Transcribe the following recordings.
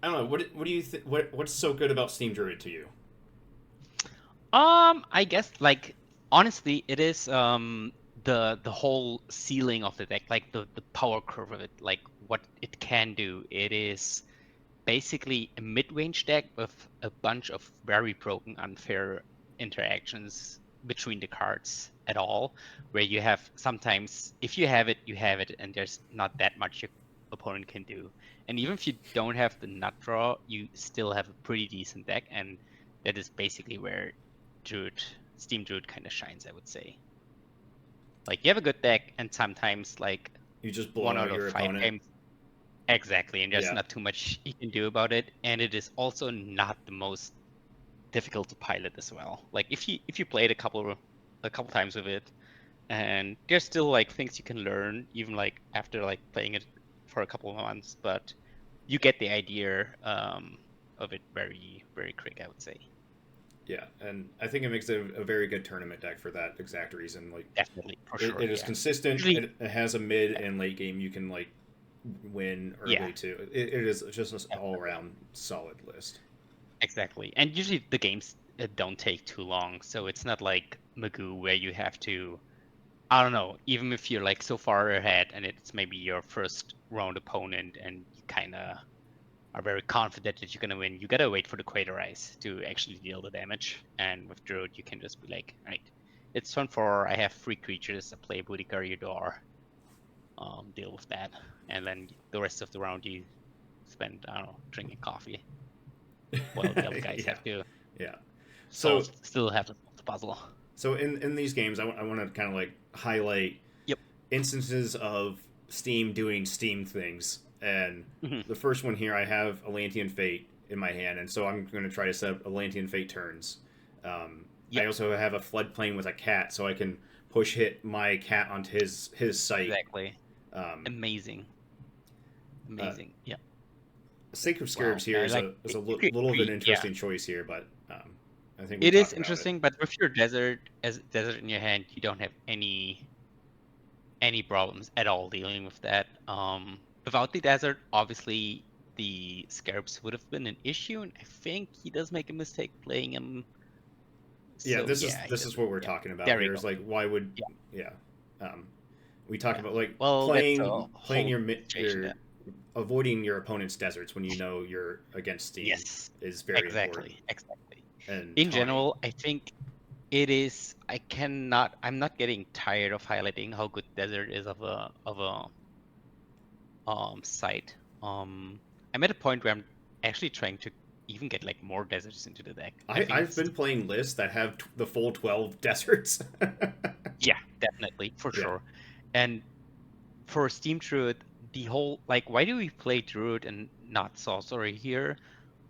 don't know. What do you think? What's so good about Steam Druid to you? I guess like honestly, it is the whole ceiling of the deck, like the power curve of it, like what it can do. It is basically a mid-range deck with a bunch of very broken, unfair interactions between the cards at all, where you have sometimes, if you have it, you have it, and there's not that much your opponent can do. And even if you don't have the nut draw, you still have a pretty decent deck, and that is basically where Druid, Steam Druid kind of shines, I would say. Like you have a good deck, and sometimes like You just blow one out out of your five opponent. games. Exactly, and there's Yeah. not too much you can do about it, and it is also not the most difficult to pilot as well. Like if you played a couple times with it, and there's still like things you can learn even like after like playing it for a couple of months, but you get the idea of it very very quick, I would say. Yeah, and I think it makes it a very good tournament deck for that exact reason. Like Definitely, for it sure, is yeah. consistent. Usually, It has a mid and late game you can like win yeah, early too. It is just an all around solid list. exactly. And usually the games don't take too long, so it's not like Magoo where you have to, I don't know, even if you're like so far ahead and it's maybe your first round opponent and you kind of are very confident that you're going to win, you got to wait for the Crater Ice to actually deal the damage. And with Druid, you can just be like, all right, it's turn 4, I have 3 creatures, I play Booty Door, deal with that. And then the rest of the round you spend, I don't know, drinking coffee while the other guys Yeah, have to yeah. solve, So still have to solve the puzzle. in these games, I want to kind of like highlight Yep. instances of Steam doing Steam things. And Hmm. the first one here, I have Atlantean Fate in my hand, and so I'm going to try to set up Atlantean Fate turns. I Yep, also have a floodplain with a cat, so I can push hit my cat onto his site. exactly. Um, Amazing. uh, Amazing. Yeah. Sacred Scarabs Wow. here And is like, a if you little of an agree, yeah. interesting choice here, but I think we It is talked about it. interesting, but with your desert as desert in your hand, you don't have any problems at all dealing with that. Without the desert, obviously the scarabs would have been an issue, and I think he does make a mistake playing him. Yeah, So yeah, he this does. is what we're Yeah, talking about there we here. Is go. like why would Yeah, yeah, um, we talk yeah. about like Well, that's a playing whole situation your there. avoiding your opponent's deserts when you know you're against Steam Yes, is very important. exactly, exactly. And In Tawny, general, I think it is. I'm not getting tired of highlighting how good desert is of a site. I'm at a point where I'm actually trying to even get like more deserts into the deck. I think I've it's been playing lists that have the full 12 deserts. yeah, definitely for Yeah, sure. And for Steam Druid, the whole like why do we play Druid and not Sorcery here?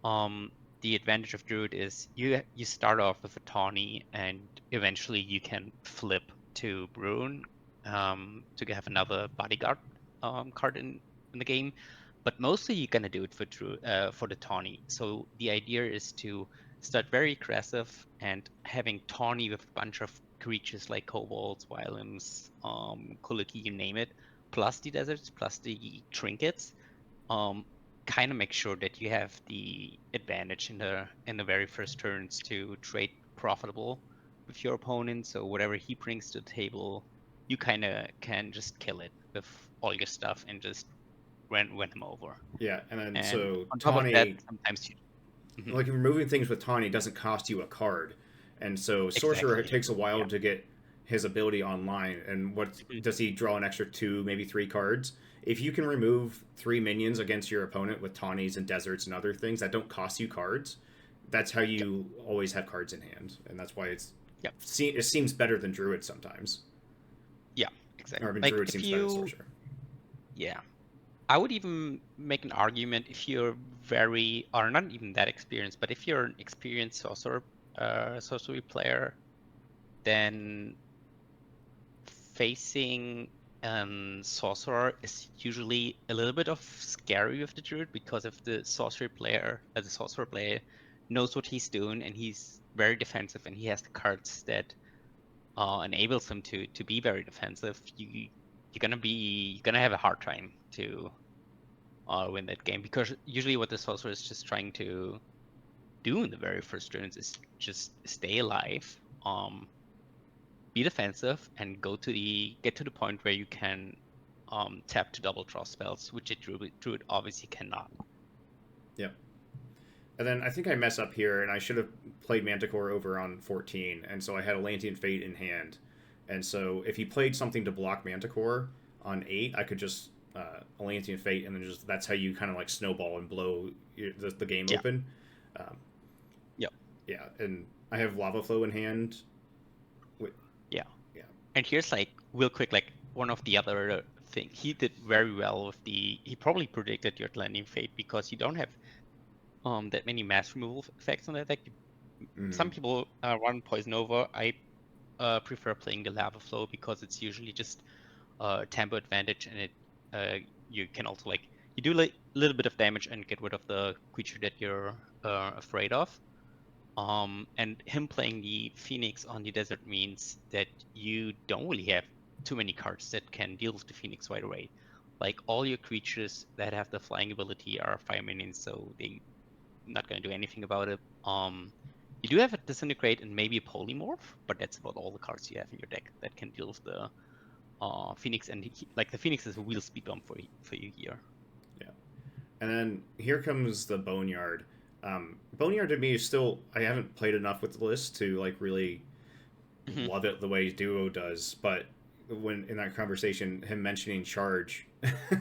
Um, the advantage of Druid is you start off with a tawny and eventually you can flip to Brune to have another bodyguard card in the game. But mostly you're gonna do it for for the tawny. So the idea is to start very aggressive and having tawny with a bunch of creatures like kobolds, wylms, Kuliki, you name it, plus the deserts, plus the trinkets. Um, kind of make sure that you have the advantage in the very first turns to trade profitable with your opponent. So whatever he brings to the table, you kind of can just kill it with all your stuff and just run him over. yeah, and then And so on top of that, Tawny, sometimes you Mhm. like removing things with Tawny doesn't cost you a card, and so Sorcerer Exactly. takes a while Yeah. to get his ability online. And what Mhm. does he draw an extra two, maybe three cards? If you can remove three minions against your opponent with Tawnies and deserts and other things that don't cost you cards, that's how Yep. you always have cards in hand, and that's why Yep. it seems better than Druid sometimes. Yeah. Or I Exactly. mean, Like Druid if seems better than you, Sorcerer. yeah, I would even make an argument if you're very, or not even that experienced, but if you're an experienced sorcery player, then facing sorcerer is usually a little bit of scary with the druid because if the sorcery player, as a sorcerer player, knows what he's doing and he's very defensive and he has the cards that enables him to be very defensive, you're gonna have a hard time win that game, because usually what the sorcerer is just trying to do in the very first turns is just stay alive, be defensive, and get to the point where you can tap to double draw spells, which a druid obviously cannot. Yep. And then I think I mess up here, and I should have played Manticore over on 14, and so I had Atlantean Fate in hand. And so if he played something to block Manticore on 8, I could just Atlantean Fate, and then just that's how you kind of like snowball and blow the game Yeah. open. Um, Yep. yeah, and I have Lava Flow in hand. Wait, Yeah. yeah. And here's like real quick, like one of the other thing he did very well with he probably predicted your landing fate, because you don't have that many mass removal effects on that deck. Mm-hmm. Some people run Poison Over. I prefer playing the Lava Flow because it's usually just tempo advantage, and you can also like you do like a little bit of damage and get rid of the creature that you're afraid of. And him playing the Phoenix on the desert means that you don't really have too many cards that can deal with the Phoenix right away. Like all your creatures that have the flying ability are 5 minions, so they not going to do anything about it. You do have a Disintegrate and maybe a Polymorph, but that's about all the cards you have in your deck that can deal with the Phoenix. And like the Phoenix is a real speed bump for you here. Yeah. And then here comes the Boneyard. Boneyard to me is still I haven't played enough with the list to like really Mhm. love it the way Duo does, but when in that conversation, him mentioning charge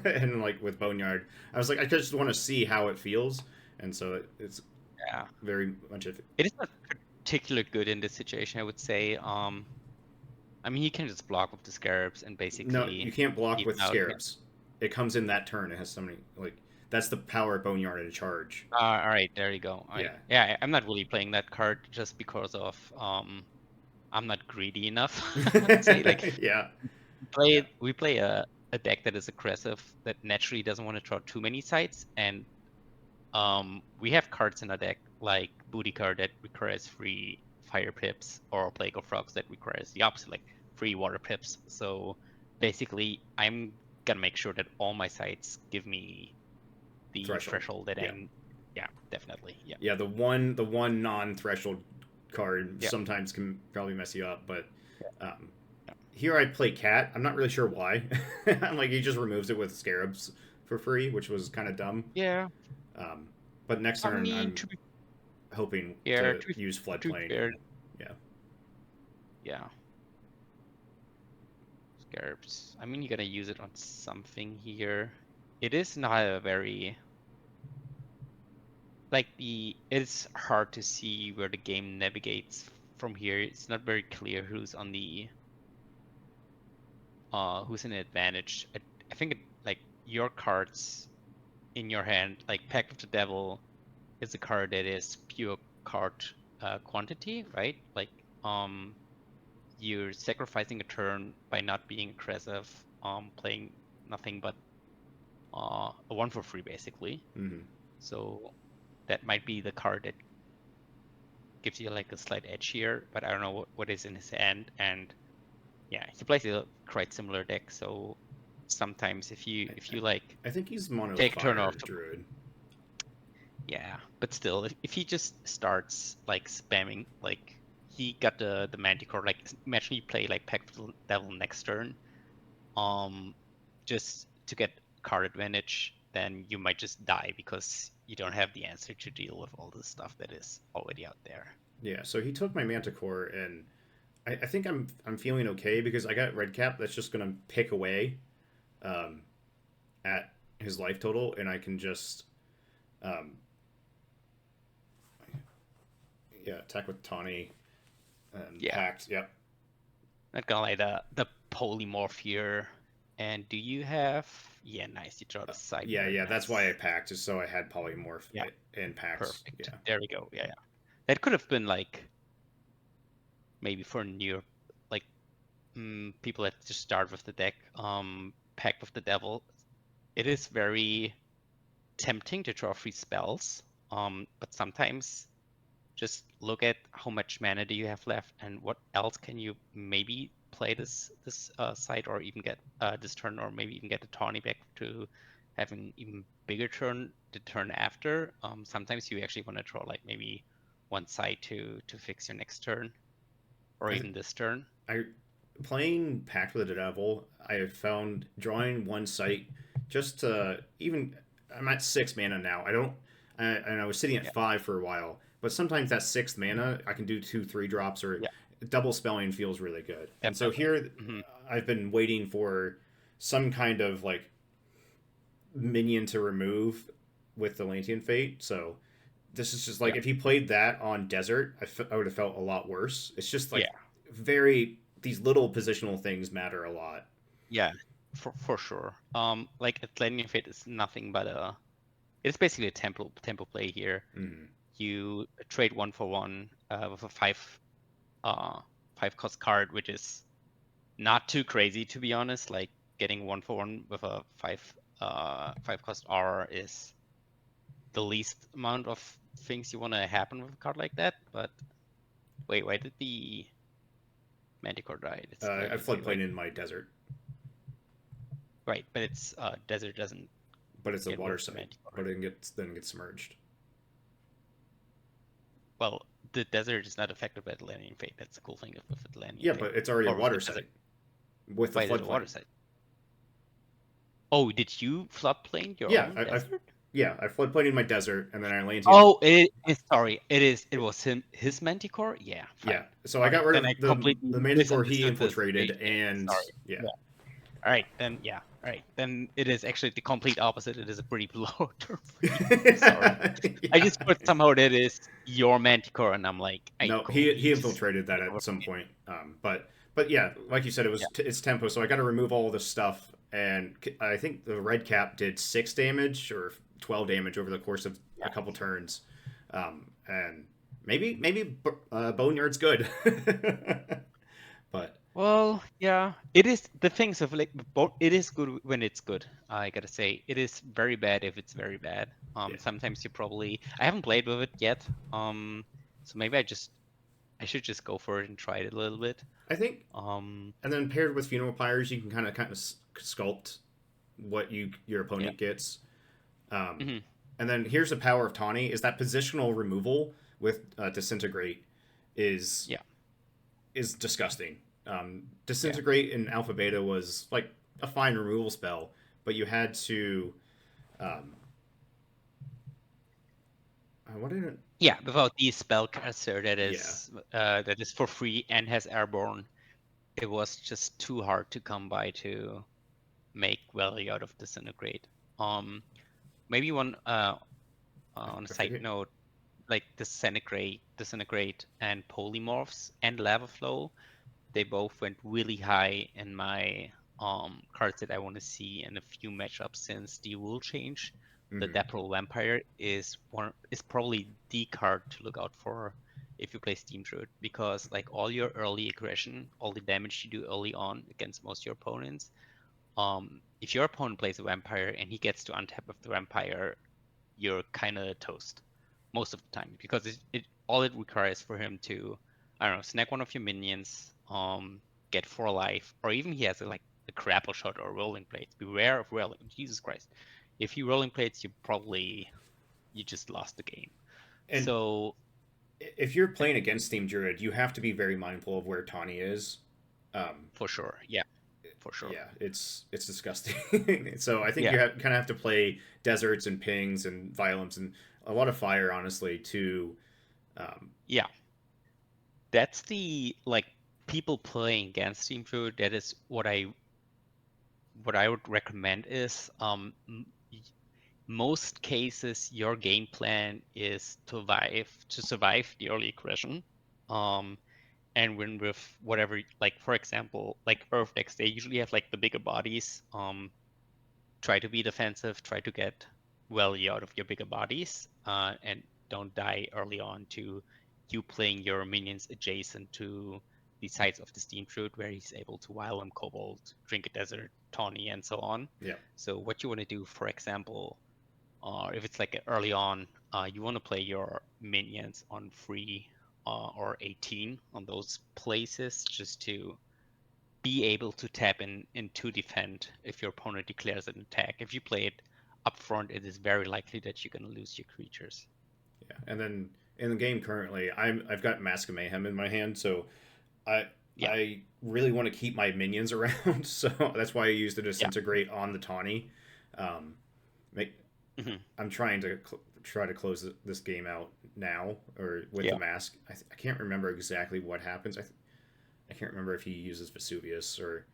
and like with Boneyard, I was like, I just want to see how it feels, and so it's Yeah, very much of it is not particularly good in this situation, I would say. I mean, he can just block with the Scarabs and no, you basically can't block even with out. Yeah. scarabs. It comes in that turn. It has so many like that's the power of Boneyard in a charge. All right, there you go. Yeah, I'm not really playing that card just because of I'm not greedy enough. I would say like yeah, yeah, we play a deck that is aggressive, that naturally doesn't want to draw too many sites, and we have cards in our deck like Booty Card that requires free fire pips, or Plague of Frogs that requires the opposite, like free water pips. So basically, I'm gonna make sure that all my sites give me the threshold. threshold that Yeah, yeah, definitely. Yeah. yeah. The one non-threshold card Yeah. sometimes can probably mess you up, but Yeah. um, here I play cat. I'm not really sure why. I'm like he just removes it with scarabs for free, which was kind of dumb. Yeah. Um, but next I turn mean, I'm hoping yeah, to use to be floodplain. fair, Yeah, yeah. Scarabs. I mean, you gotta use it on something here. It is not a very it's hard to see where the game navigates from here. It's not very clear who's in advantage. I think like your cards in your hand, like Pact of the Devil is a card that is pure card quantity, right? Like you're sacrificing a turn by not being aggressive, playing nothing but a 1 for 3 basically. mm-hmm. So that might be the card that gives you like a slight edge here, but I don't know what is in his hand. And yeah, he plays a quite similar deck, so sometimes if you like I think he's mono take a turn fire off to, druid. yeah, but still, if he just starts like spamming, like he got the Manticore, like imagine you play like Pact of the Devil next turn, um, just to get card advantage, then you might just die because you don't have the answer to deal with all the stuff that is already out there. Yeah, so he took my manticore, and I think I'm feeling okay because I got red cap that's just gonna pick away um, at his life total, and I can just um, yeah attack with tawny and Yeah, pact. Yep. not gonna lie, the polymorph here. And do you have? Yeah, nice. You draw the side Yeah, very yeah. That's why I nice. packed, just so I had polymorph Yeah, in packs. perfect. Yeah. There we go. Yeah, yeah. That could have been like maybe for new like people that just start with the deck, Pact with the Devil. It is very tempting to draw free spells, but sometimes just look at how much mana do you have left and what else can you maybe play this side, or even get this turn, or maybe even get a tawny back to have an even bigger turn the turn after, sometimes you actually want to draw like maybe one side to fix your next turn, or I, th- even this turn. I playing Pact with the Devil, I have found drawing one site just to even. I'm at 6 mana now. And I was sitting at Yeah, 5 for a while, but sometimes that sixth mana I can do 2 3 drops or yeah, double spelling feels really good. And so definitely. here Hmm. I've been waiting for some kind of like minion to remove with the Lantean Fate. So this is just like Yeah, if he played that on desert, I would have felt a lot worse. It's just yeah, like very these little positional things matter a lot. yeah, for sure. Like Atlantean Fate is nothing but it's basically a tempo play here. Mm. You trade 1 for 1 with a 5 cost card, which is not too crazy to be honest. Like getting 1 for 1 with a 5 cost R is the least amount of things you want to happen with a card like that. But wait, why did the Manticore die? It's I Atlantean Fate, floodplain right? in my desert, Right, but it's Desert doesn't but it's a get rid water of the site, Manticore. but it gets then gets submerged. Well, the desert is not affected by Atlantean Fate. That's the cool thing with Atlantean Yeah, Fate. but it's already a Or with the water desert. site with the Why is it a floodplain. water site? Oh, did you floodplain your Yeah, own desert? I floodplain in my desert, and then I Atlantean. Oh, sorry. It was his Manticore? Yeah, Yeah, fine. so I Fine. got rid Then of I the completely Manticore he misunderstood the infiltrated, situation. Yeah, and sorry. yeah. Yeah. All right, then yeah. All right. Then it is actually the complete opposite. It is a pretty low turn for you. I'm sorry. I Yeah. just thought somehow that is your Manticore, and I'm like, hey, No, cool. You he just infiltrated that get over at some it. point. But yeah, like you said, Yeah. it's tempo, so I got to remove all this stuff, and I think the red cap did 6 damage or 12 damage over the course of a Yeah. couple turns, and maybe Boneyard's good, but Well, yeah, it is the things of like it is good when it's good. I gotta say, it is very bad if it's very bad. yeah, Sometimes you probably I haven't played with it yet. So maybe I should just go for it and try it a little bit. I think, Um, and then paired with funeral pyres, you can kind of sculpt what your yeah. opponent gets. Um, Hmm. and then here's the power of Tawny is that positional removal with disintegrate is Yeah. is disgusting. Yeah. Disintegrate in Alpha Beta was like a fine removal spell, but you had to. Um, what did it? Yeah. Without the spellcaster Yeah. that is for free and has airborne, it was just too hard to come by to make value out of disintegrate. Um, Maybe one on a I side forget. note, like disintegrate, and polymorphs and lava flow, they both went really high in my cards that I want to see in a few matchups since the rule change. The Mm-hmm. Dapple Vampire is probably the card to look out for if you play Steam Druid, because like all your early aggression, all the damage you do early on against most of your opponents, if your opponent plays a vampire and he gets to untap with the vampire, you're kind of toast most of the time, because it all it requires for him to, I don't know, snag one of your minions, get 4 life, or even he has like a grapple shot or rolling plates. Beware of rolling. Jesus Christ, if he rolling plates, you just lost the game. And So if you're playing against Steam Druid, you have to be very mindful of where Tawny is. Um, for sure, yeah, for sure, yeah, it's disgusting. So I think yeah, you kind of have to play deserts and pings and violence and a lot of fire, honestly, to um, yeah. That's the like people playing against Team Druid. That is what I would recommend is most cases your game plan is to survive the early aggression, um, and win with whatever, like for example, like Earth decks, they usually have like the bigger bodies. Try to be defensive, try to get value out of your bigger bodies, and don't die early on to you playing your minions adjacent to the sides of the Steam Fruit, where he's able to Wild and Kobold, Drink a Desert, Tawny, and so on. yeah. So what you want to do, for example, if it's like early on, you want to play your minions on free or 18 on those places, just to be able to tap in to defend if your opponent declares an attack. If you play it upfront, it is very likely that you're gonna lose your creatures. Yeah, and then in the game currently, I've got Mask of Mayhem in my hand, so I Yeah, I really want to keep my minions around, so that's why I use the yeah. disintegrate on the tawny. Um, make Hmm. I'm trying to try to close this game out now, or with the Yeah, mask. I can't remember exactly what happens. I can't remember if he uses Vesuvius or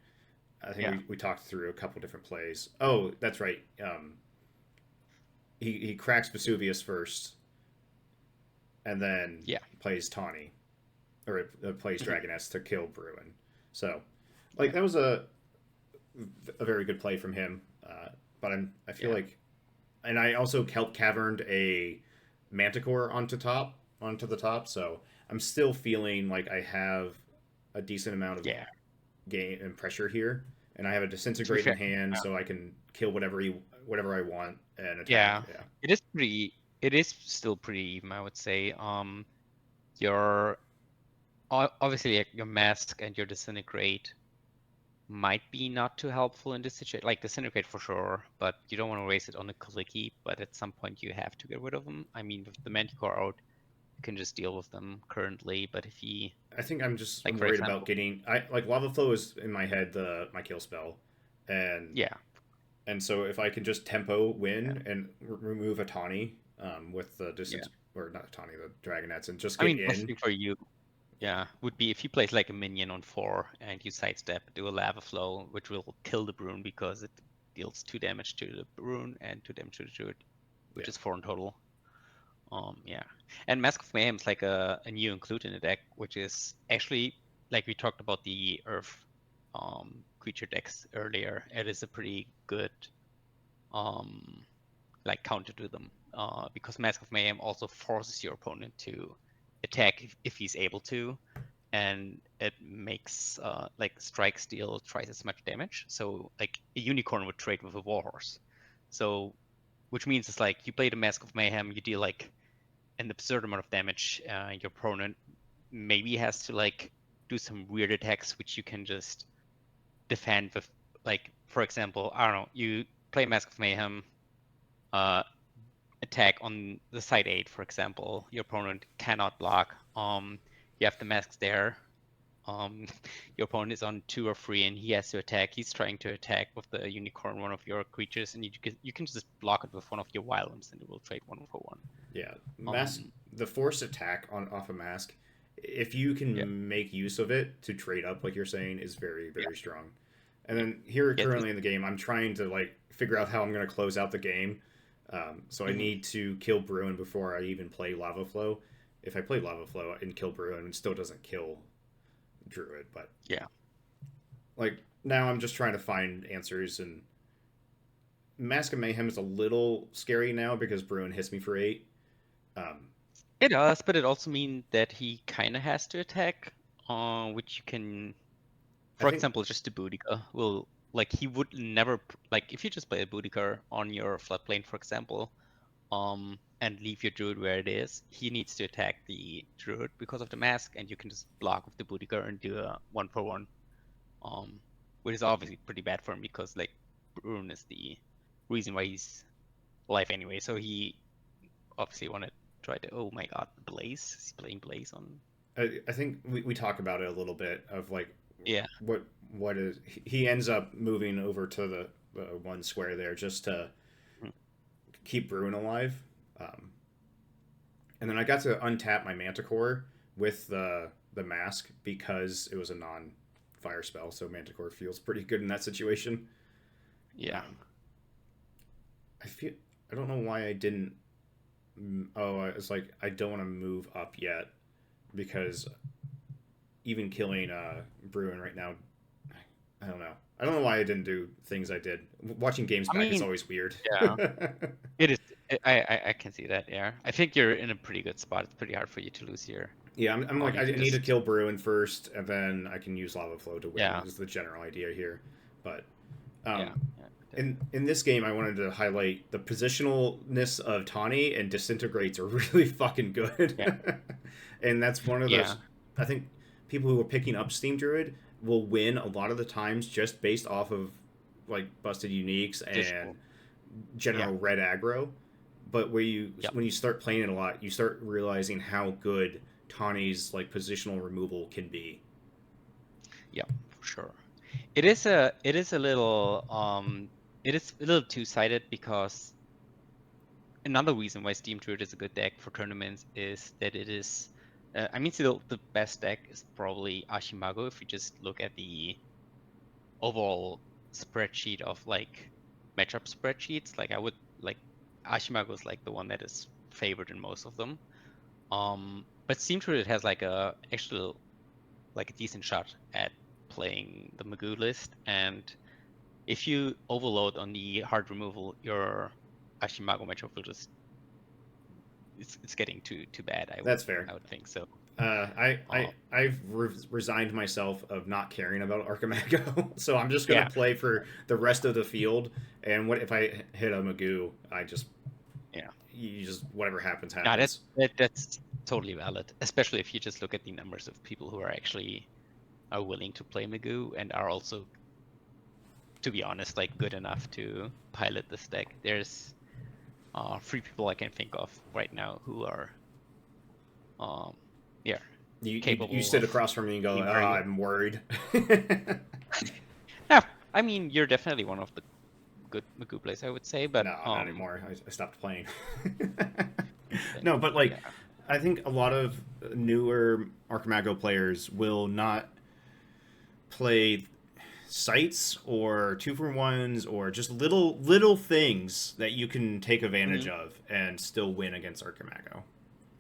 I think yeah. we talked through a couple different plays. Oh, that's right. He cracks Vesuvius first, and then Yeah. plays Tawny, or plays Hmm. Dragoness to kill Bruin. So, like Yeah, that was a very good play from him. But I feel yeah, like, and I also kelp caverned a Manticore onto the top. So I'm still feeling like I have a decent amount of yeah. gain and pressure here, and I have a To be disintegrate in fair, hand, yeah. so I can kill whatever I want and attack. Yeah, Yeah, it is pretty. It is still pretty even, I would say. Your obviously like, your mask and your disintegrate might be not too helpful in this situation. Like disintegrate for sure, but you don't want to waste it on a clicky. But at some point you have to get rid of them. I mean, with the Manticore out, you can just deal with them currently. But if he, I think I'm like for worried about example, getting I like lava flow is in my head the my kill spell, and yeah, so if I can just tempo yeah, win and remove a tawny with the yeah. distance or not tawny the dragonets and just I get mean, best in. thing for you, Yeah, yeah, would be if you place like a minion on 4 and you sidestep, do a lava flow, which will kill the Brune because it deals 2 damage to the Brune and 2 damage to the Druid, yeah, which is 4 in total. Yeah. And Mask of Mayhem is like a new include in the deck, which is actually like we talked about the Earth creature decks earlier. It is a pretty good um like counter to them. Because Mask of Mayhem also forces your opponent to attack if he's able to, and it makes like strikes deal twice as much damage. So like a unicorn would trade with a warhorse. So which means it's like you play the Mask of Mayhem, you deal like an absurd amount of damage. Your opponent maybe has to like do some weird attacks which you can just defend with, like for example, I don't know, you play Mask of Mayhem, uh, attack on the side 8, for example, your opponent cannot block. You have the masks there. Um, your opponent is on 2 or 3 and he has to attack. He's trying to attack with the unicorn, one of your creatures, and you can just block it with one of your wildlands and it will trade 1 for 1. yeah. Mask Um, the force attack on off a mask. If you yeah, can make use of it to trade up, like you're saying, is very yeah, very strong. And yeah, then here yeah. currently in the game, I'm trying to like figure out how I'm going to close out the game. So I Mhm. need to kill Bruin before I even play Lava Flow. If I play Lava Flow and kill Bruin, it still doesn't kill Druid. But Yeah. like now, I'm just trying to find answers. And Mask of Mayhem is a little scary now because Bruin hits me for 8. Um, It does, but it also means that he kind of has to attack, which you can, I for think example, just a Boudica will, like, he would never, like, if you just play a Boudica on your floodplain, for example, and leave your Druid where it is, he needs to attack the Druid because of the mask, and you can just block with the Boudica and do a 1 for 1, um, which is obviously pretty bad for him because, like, Brune is the reason why he's alive anyway, so he obviously want to try to. Oh my God, Blaze! Is he playing Blaze on? I think we talk about it a little bit of like Yeah, what is he ends up moving over to the one square there just to mm, keep Bruin alive. Um, and then I got to untap my Manticore with the mask because it was a non fire spell, so Manticore feels pretty good in that situation. yeah. Um, I feel I don't know why I didn't. Oh, it's like I don't want to move up yet because even killing Bruin right now, I don't know. I don't know why I didn't do things I did. Watching games I back is mean, always weird. yeah, it is. I can see that. Yeah, I think you're in a pretty good spot. It's pretty hard for you to lose here. Yeah, I'm like You I can need to just, kill Bruin first, and then I can use Lava Flow to win. yeah, Is the general idea here, but yeah, um, yeah, in this game, I wanted to highlight the positionalness of Tawny and disintegrates are really fucking good, yeah, and that's one of yeah, those. I think people who are picking up Steam Druid will win a lot of the times just based off of like busted uniques and positional. Yeah. general red aggro. But Yep. when you start playing it a lot, you start realizing how good Tawny's like positional removal can be. Yep. For sure. It is a little it is a little two-sided because another reason why Steam Druid is a good deck for tournaments is that it is I mean still the best deck is probably Ashimago if you just look at the overall spreadsheet of like matchup spreadsheets. Like I would like Ashimago is like the one that is favored in most of them. But Steam Druid has like a actual like a decent shot at playing the Magoo list, and if you overload on the hard removal, your Ashimago matchup will just it's getting too bad. That's fair. I would think so. I Um, I've resigned myself of not caring about Archimago, so I'm just gonna yeah, play for the rest of the field. And what if I hit a Magoo? I just yeah. you just whatever happens No, happens. that's totally valid, especially if you just look at the numbers of people who are actually are willing to play Magoo and are also, to be honest, like good enough to pilot this deck. There's three people I can think of right now who are um yeah You capable sit of across from me and go, being "Oh, very good. I'm worried." Yeah, I mean you're definitely one of the good Magoo players, I would say, but No, not anymore. I stopped playing. then, No, but like, yeah. I think a lot of newer Archimago players will not play sites or 2-for-1s or just little things that you can take advantage Mhm. of and still win against Archimago.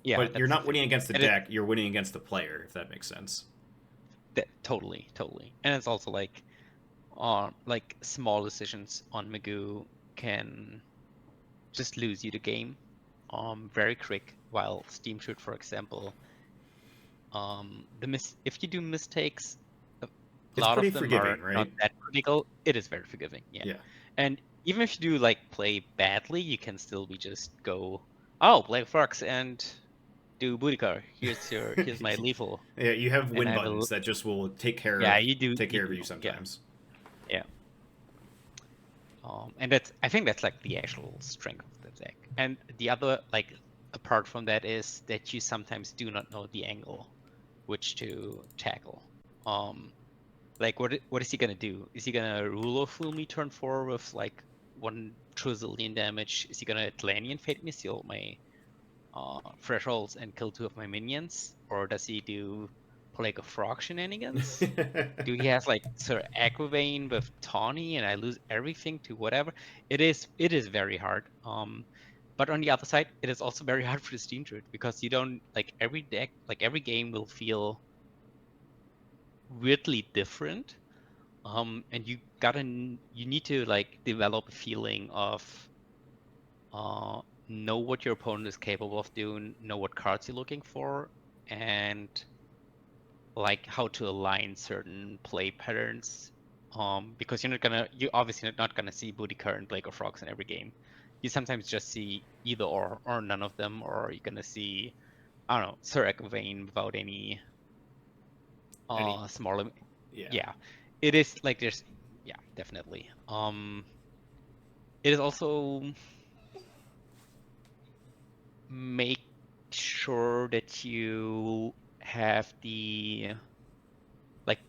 Yeah, But you're that's the not thing. winning against the And it deck; you're winning against the player, if that makes sense. totally. And it's also like small decisions on Magoo can just lose you the game very quick. While Steam Shoot, for example, the if you do mistakes, a It's lot pretty of them are forgiving, not right? that critical. It is very forgiving, yeah. Yeah. And even if you do like play badly, you can still be just go, oh, play Fox and do Boudicar. Here's my lethal, Yeah, you have and win I will. buttons that just will Yeah, take you care of do, you yeah, sometimes. yeah. And that's I think that's like the actual strength of the deck. And the other like apart from that is that you sometimes do not know the angle which to tackle. Um, like what is he gonna do? Is he gonna ruler fool me turn four with like 1 trillion damage? Is he gonna Atlantean Fate me, steal my thresholds and kill two of my minions? Or does he do Plague of Frog shenanigans? Do he has like Sir Aquavein with Tawny and I lose everything to whatever? It is very hard. But on the other side, it is also very hard for the Steam Druid because you don't like every deck, like every game will feel weirdly different. And you need to like develop a feeling of uh know what your opponent is capable of doing, know what cards you're looking for, and like how to align certain play patterns. Because you're obviously not gonna see Booty Current, Blake, or Frogs in every game. You sometimes just see either or none of them, or you're gonna see, I don't know, Sir Vein without any Any, smaller. yeah. Yeah, it is like there's yeah, definitely. It is also make sure that you have the like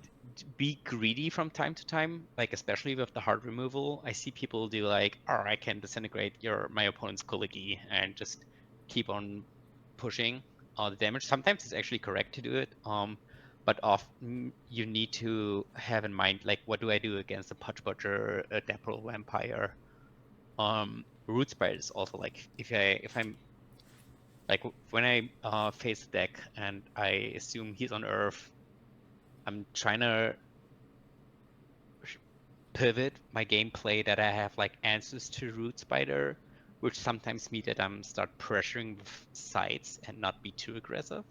be greedy from time to time, like especially with the hard removal. I see people do like, oh, I can disintegrate my opponent's Kuligi and just keep on pushing the damage. Sometimes it's actually correct to do it. But often you need to have in mind like what do I do against a Pudge Butcher, a Depril Vampire, Root Spider is also like if I'm like when I face the deck and I assume he's on Earth, I'm trying to pivot my gameplay that I have like answers to Root Spider, which sometimes mean that I'm start pressuring with sides and not be too aggressive.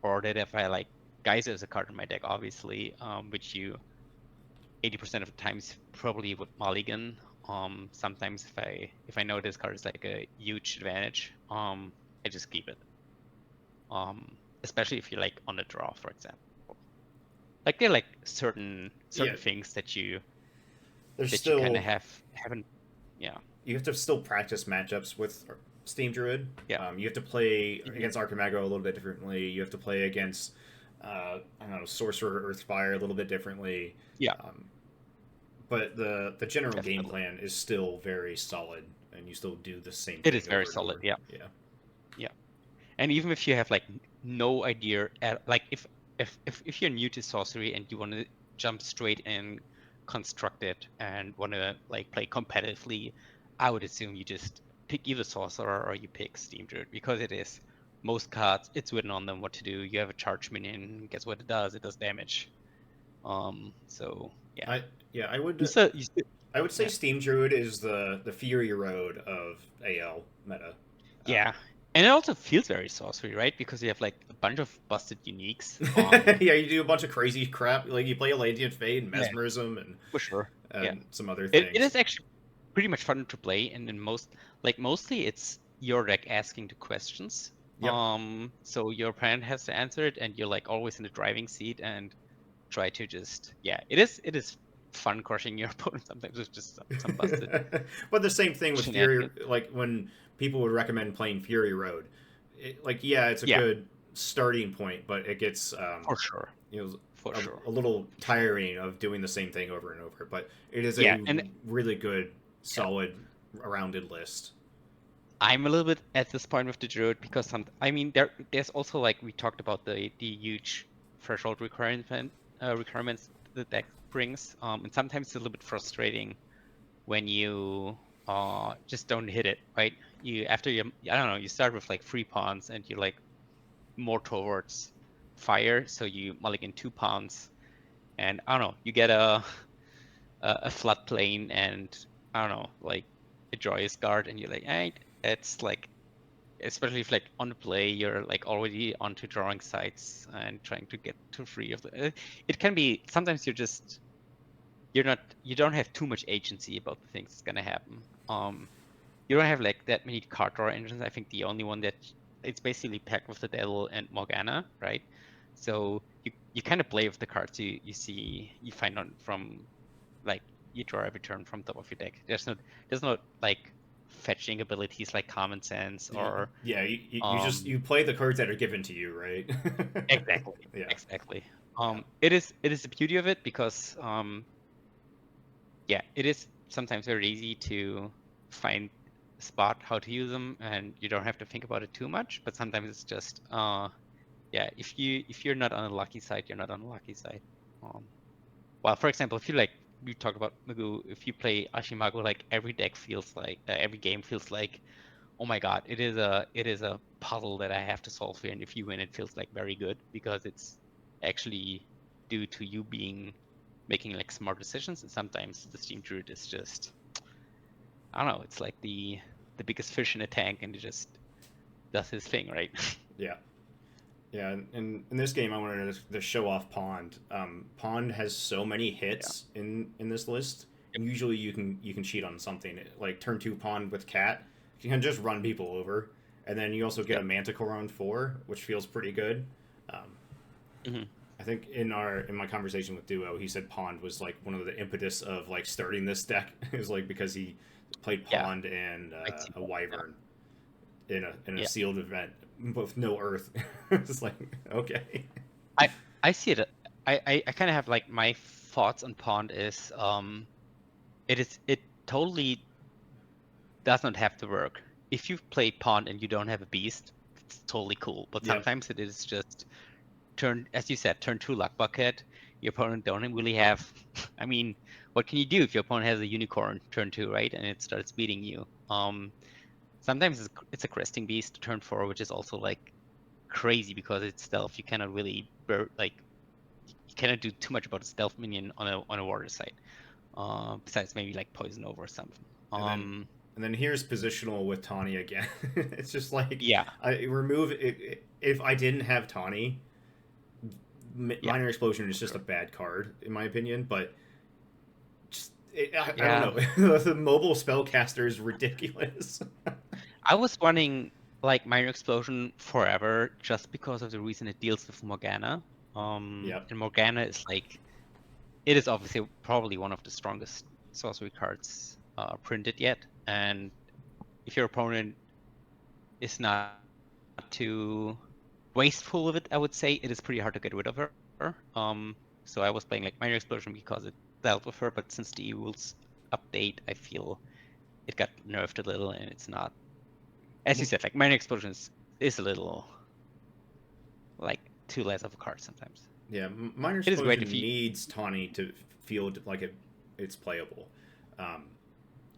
Or that if I like Geyser is a card in my deck, obviously, which you 80% of the times probably would mulligan. Sometimes if I know this card is like a huge advantage, I just keep it. Especially if you're like on the draw, for example. Like there are like certain Yeah, things there's that you kind of still haven't, yeah. you have to still practice matchups with Steam Druid. Yeah. You have to play Hmm. against Archimago a little bit differently. You have to play against I don't know, Sorcerer, Earthfire a little bit differently. Yeah, Um, but the general game definitely. plan is still very solid, and you still do the same It is thing very over and solid. over. Yeah. Yeah. Yeah. And even if you have like no idea at like if you're new to sorcery and you want to jump straight and construct it and want to like play competitively, I would assume you just pick either sorcerer or you pick Steam Druid because it is most cards, it's written on them what to do. You have a charge minion, guess what it does? It does damage. So yeah. I yeah You still I would say yeah. Steam Druid is the Fury Road of AL meta. Yeah. And it also feels very sorcery, right? Because you have like a bunch of busted uniques. Yeah, you do a bunch of crazy crap. Like you play Atlantean Fate and Yeah, Mesmerism for sure. Yeah. and some other It things. is actually pretty much fun to play, and in mostly it's your deck asking the questions. Yep. So your opponent has to answer it, and you're like always in the driving seat and try to just it is fun crushing your opponent sometimes with just some busted But the same thing with Fury, shenanigans. like when people would recommend playing Fury Road, like yeah, it's a Yeah, good starting point, but it gets for sure, you know for sure. a little tiring of doing the same thing over and over. But it is Yeah, a and really good, yeah, solid, rounded list. I'm a little bit at this point with the Druid because I mean, there's also like we talked about the huge threshold requirements the deck brings, and sometimes it's a little bit frustrating when you just don't hit it right. You after you I don't know you start with like 3 pawns and you're like more towards fire, so you mulligan 2 pawns, and I don't know you get a floodplain and I don't know like a joyous guard, and you're like, hey, it's like especially if like on the play you're like already onto drawing sites and trying to get to free of the it can be sometimes you don't have too much agency about the things that's gonna happen. You don't have like that many card draw engines. I think the only one that it's basically packed with the devil and Morgana, right? So you kind of play with the cards you find on from like you draw every turn from top of your deck. There's no like fetching abilities like common sense or Yeah, you just um you play the cards that are given to you, right? exactly, Yeah, exactly. yeah. It is the beauty of it because yeah, it is sometimes very easy to find a spot how to use them, and you don't have to think about it too much. But sometimes it's just yeah, if you're not on a lucky side, you're not on a lucky side. Um, well, for example, if you like we talked about Magoo, if you play Ashimago, like every deck feels like every game feels like, oh my god, it is a puzzle that I have to solve here, and if you win, it feels like very good because it's actually due to you being making like smart decisions. And sometimes the Steam Druid is just I don't know, it's like the biggest fish in a tank, and it just does his thing, right? Yeah. Yeah, and in this game, I wanted to show off Pond. Pond has so many Yeah. hits in this list. Yep. Usually, you can cheat on something like turn two Pond with Cat. You can just run people over, and then you also get a Yep. Manticore on 4, which feels pretty good. Um, Hmm. I think in my conversation with Duo, he said Pond was like one of the impetus of like starting this deck is like because he played Yeah. Pond and I see a that. Yeah. Wyvern in a Yeah. sealed event with no Earth. It's like okay. I I see it. I kind of have like my thoughts on Pond is it totally does not have to work. If you've played Pond and you don't have a beast, it's totally cool. But Yep. sometimes it is just as you said, turn two luck bucket. Your opponent don't really have. I mean, what can you do if your opponent has a unicorn turn two, right? And it starts beating you. Sometimes it's a cresting beast turn four, which is also like crazy because it's stealth. You cannot really like you cannot do too much about a stealth minion on a water side. Besides maybe like poison over or something. and then and then here's positional with Tawny again. It's just like Yeah, I remove it, if I didn't have Tawny, yeah, Minor Explosion is for just a sure. bad card in my opinion. But just I don't Yeah, know. The mobile spellcaster is ridiculous. I was running like Minor Explosion forever just because of the reason it deals with Morgana. Yep. And Morgana is like it is obviously probably one of the strongest sorcery cards printed yet. and if your opponent is not too wasteful of it, I would say it is pretty hard to get rid of her. So I was playing like Minor Explosion because it dealt with her, but since the rules update, I feel it got nerfed a little, and it's not, as you said, like Minor Explosion is a little like too less of a card sometimes. Yeah, Minor It is great if Explosion you, needs Tawny to feel like it's playable. Um,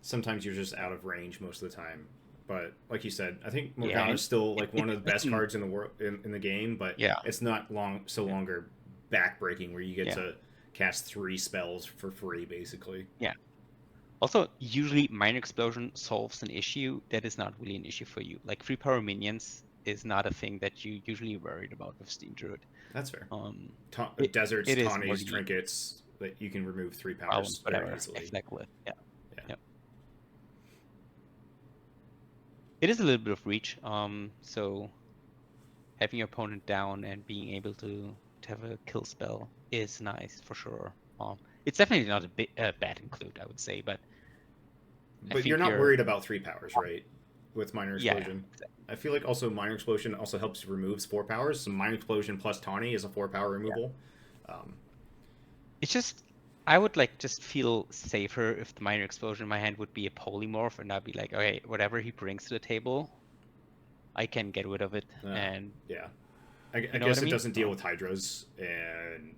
Sometimes you're just out of range most of the time. But like you said, I think yeah, Morgana's and still like one of the it best doesn't, cards in the world in the game, but yeah, it's not yeah, longer backbreaking where you get yeah, to cast 3 spells for free basically. yeah. Also, usually Minor Explosion solves an issue that is not really an issue for you. Like free power minions is not a thing that you usually worried about with Steam Druid. That's fair. Um, Deserts, it is more tawnies, the trinkets that you can remove 3 powers problems, very whatever, easily. exactly. Yeah, Yeah. yeah. It is a little bit of reach. So having your opponent down and being able to have a kill spell is nice for sure. It's definitely not a bad include, I would say, but I But you're think not you're, worried about 3 powers, right? With Minor yeah, Explosion. exactly. I feel like also Minor Explosion also helps removes 4 powers. So Minor Explosion plus Tawny is a 4 power Yeah. removal. Um, It's just I would like just feel safer if the minor explosion in my hand would be a polymorph and I'd be like, okay, whatever he brings to the table, I can get rid of it. uh, And yeah. you I know what I guess it mean? doesn't deal with Hydras and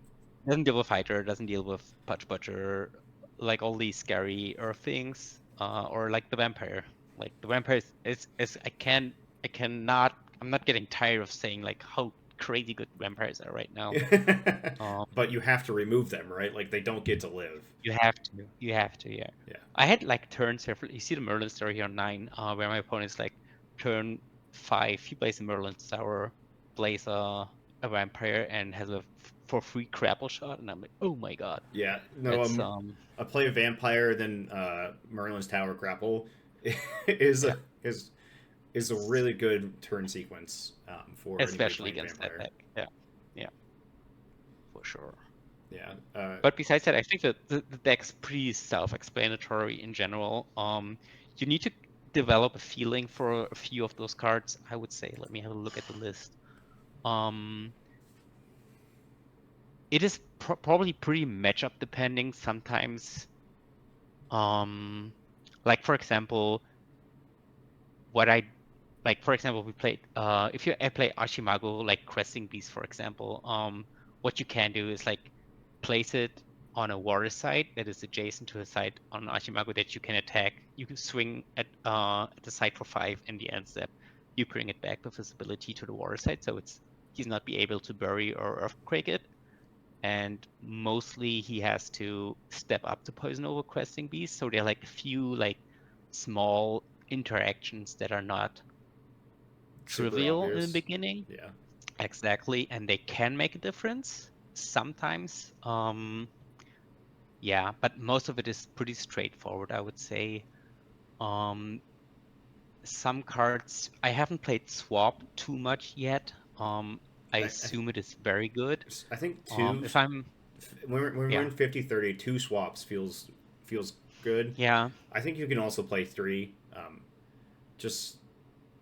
Doesn't deal with fighter, doesn't deal with punch butcher, like all these scary earth things, or like the vampire. Like the vampire is I cannot I'm not getting tired of saying like how crazy good vampires are right now. Um, but you have to remove them, right? Like they don't get to live. You have to, yeah. Yeah. I had like turns several. You see the Merlin story here on 9, where my opponent's like turn 5, he plays a Merlin Tower, plays a vampire, and has a for free grapple shot, and I'm like, oh my god, Yeah. No, that's I play a vampire, then Merlin's Tower grapple is yeah, a is a really good turn sequence for anybody especially playing against that vampire. deck. Yeah, yeah, for sure. Yeah. But besides that, I think that the deck's pretty self-explanatory in general. You need to develop a feeling for a few of those cards, I would say. Let me have a look at the list. Um, it is probably pretty matchup depending sometimes. Um, like for example, what I like for example we played if you play Ashimago like Cresting Beast for example, what you can do is like place it on a water site that is adjacent to a site on Ashimago that you can attack. You can swing at the site for 5 in the end step. You bring it back with visibility to the water site, so it's he's not be able to bury or earthquake it. And mostly he has to step up to poison over Questing Beast. So there are like a few like small interactions that are not Super trivial in the obvious. beginning. Yeah. Exactly. And they can make a difference sometimes. Yeah, but most of it is pretty straightforward, I would say. Um, some cards I haven't played Swap too much yet. I I, assume it is very good. I think two If I'm when we're yeah, in 50-30, 2 swaps feels good. yeah, I think you can also play 3. Just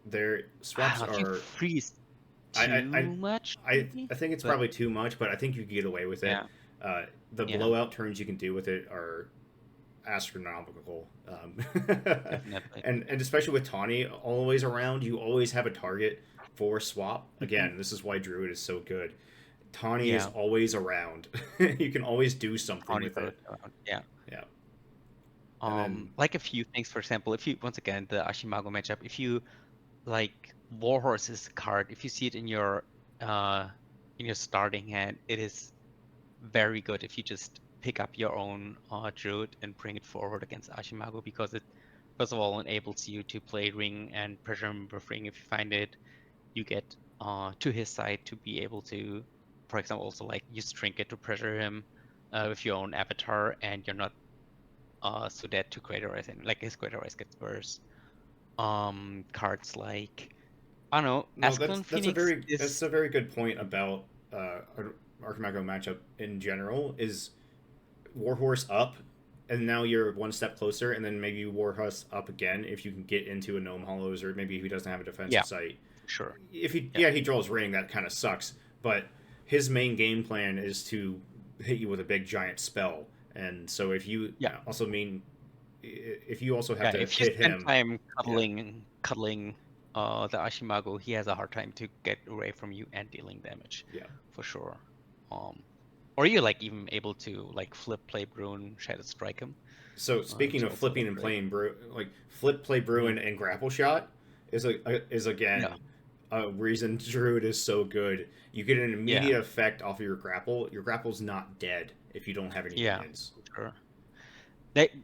their I don't swaps know, 2 are 3 is I I, too much I maybe, think it's but probably too much, but I think you can get away with it. yeah, The yeah, blowout turns you can do with it are astronomical. definitely. And especially with Tawny always around, you always have a target for swap. Mhm. Again, this is why Druid is so good. Tawny is Yeah, always around. You can always do something Tawny's with always it. around. Yeah. Yeah, and then Like a few things, for example, if you once again the Ashimago matchup, if you like Warhorse is a card, if you see it uh in your starting hand, it is very good if you just pick up your own Druid and bring it forward against Ashimago because it first of all enables you to play ring and pressure him with ring if you find it. You get to his side to be able to, for example, also like use trinket to pressure him with your own avatar, and you're not so dead to Greater Rise, and like his Greater Rise gets worse. Cards like I don't know, no, Ascalon Phoenix that's is a very good point about Archimago matchup in general. Is Warhorse up? and now you're one step closer, and then maybe you Warhusk up again if you can get into a Gnome Hollows, or maybe if he doesn't have a defensive Yeah, site. for sure. If he Yeah, he draws ring, that kind of sucks. But his main game plan is to hit you with a big giant spell, and so if you yeah, also mean if you also have yeah. to If you hit spend him, time yeah. cuddling the Ashimago, he has a hard time to get away from you and dealing damage, Yeah. for sure. Um, or you're like even able to like flip, play Bruin, Shadow Strike him, So which speaking of also flipping look and great. playing like flip, play Mhm. Bruin and grapple shot is Yeah, again a reason Druid is so good. You get an yeah, immediate effect off of your grapple. Your grapple's not dead if you don't have any yeah, minions. for sure.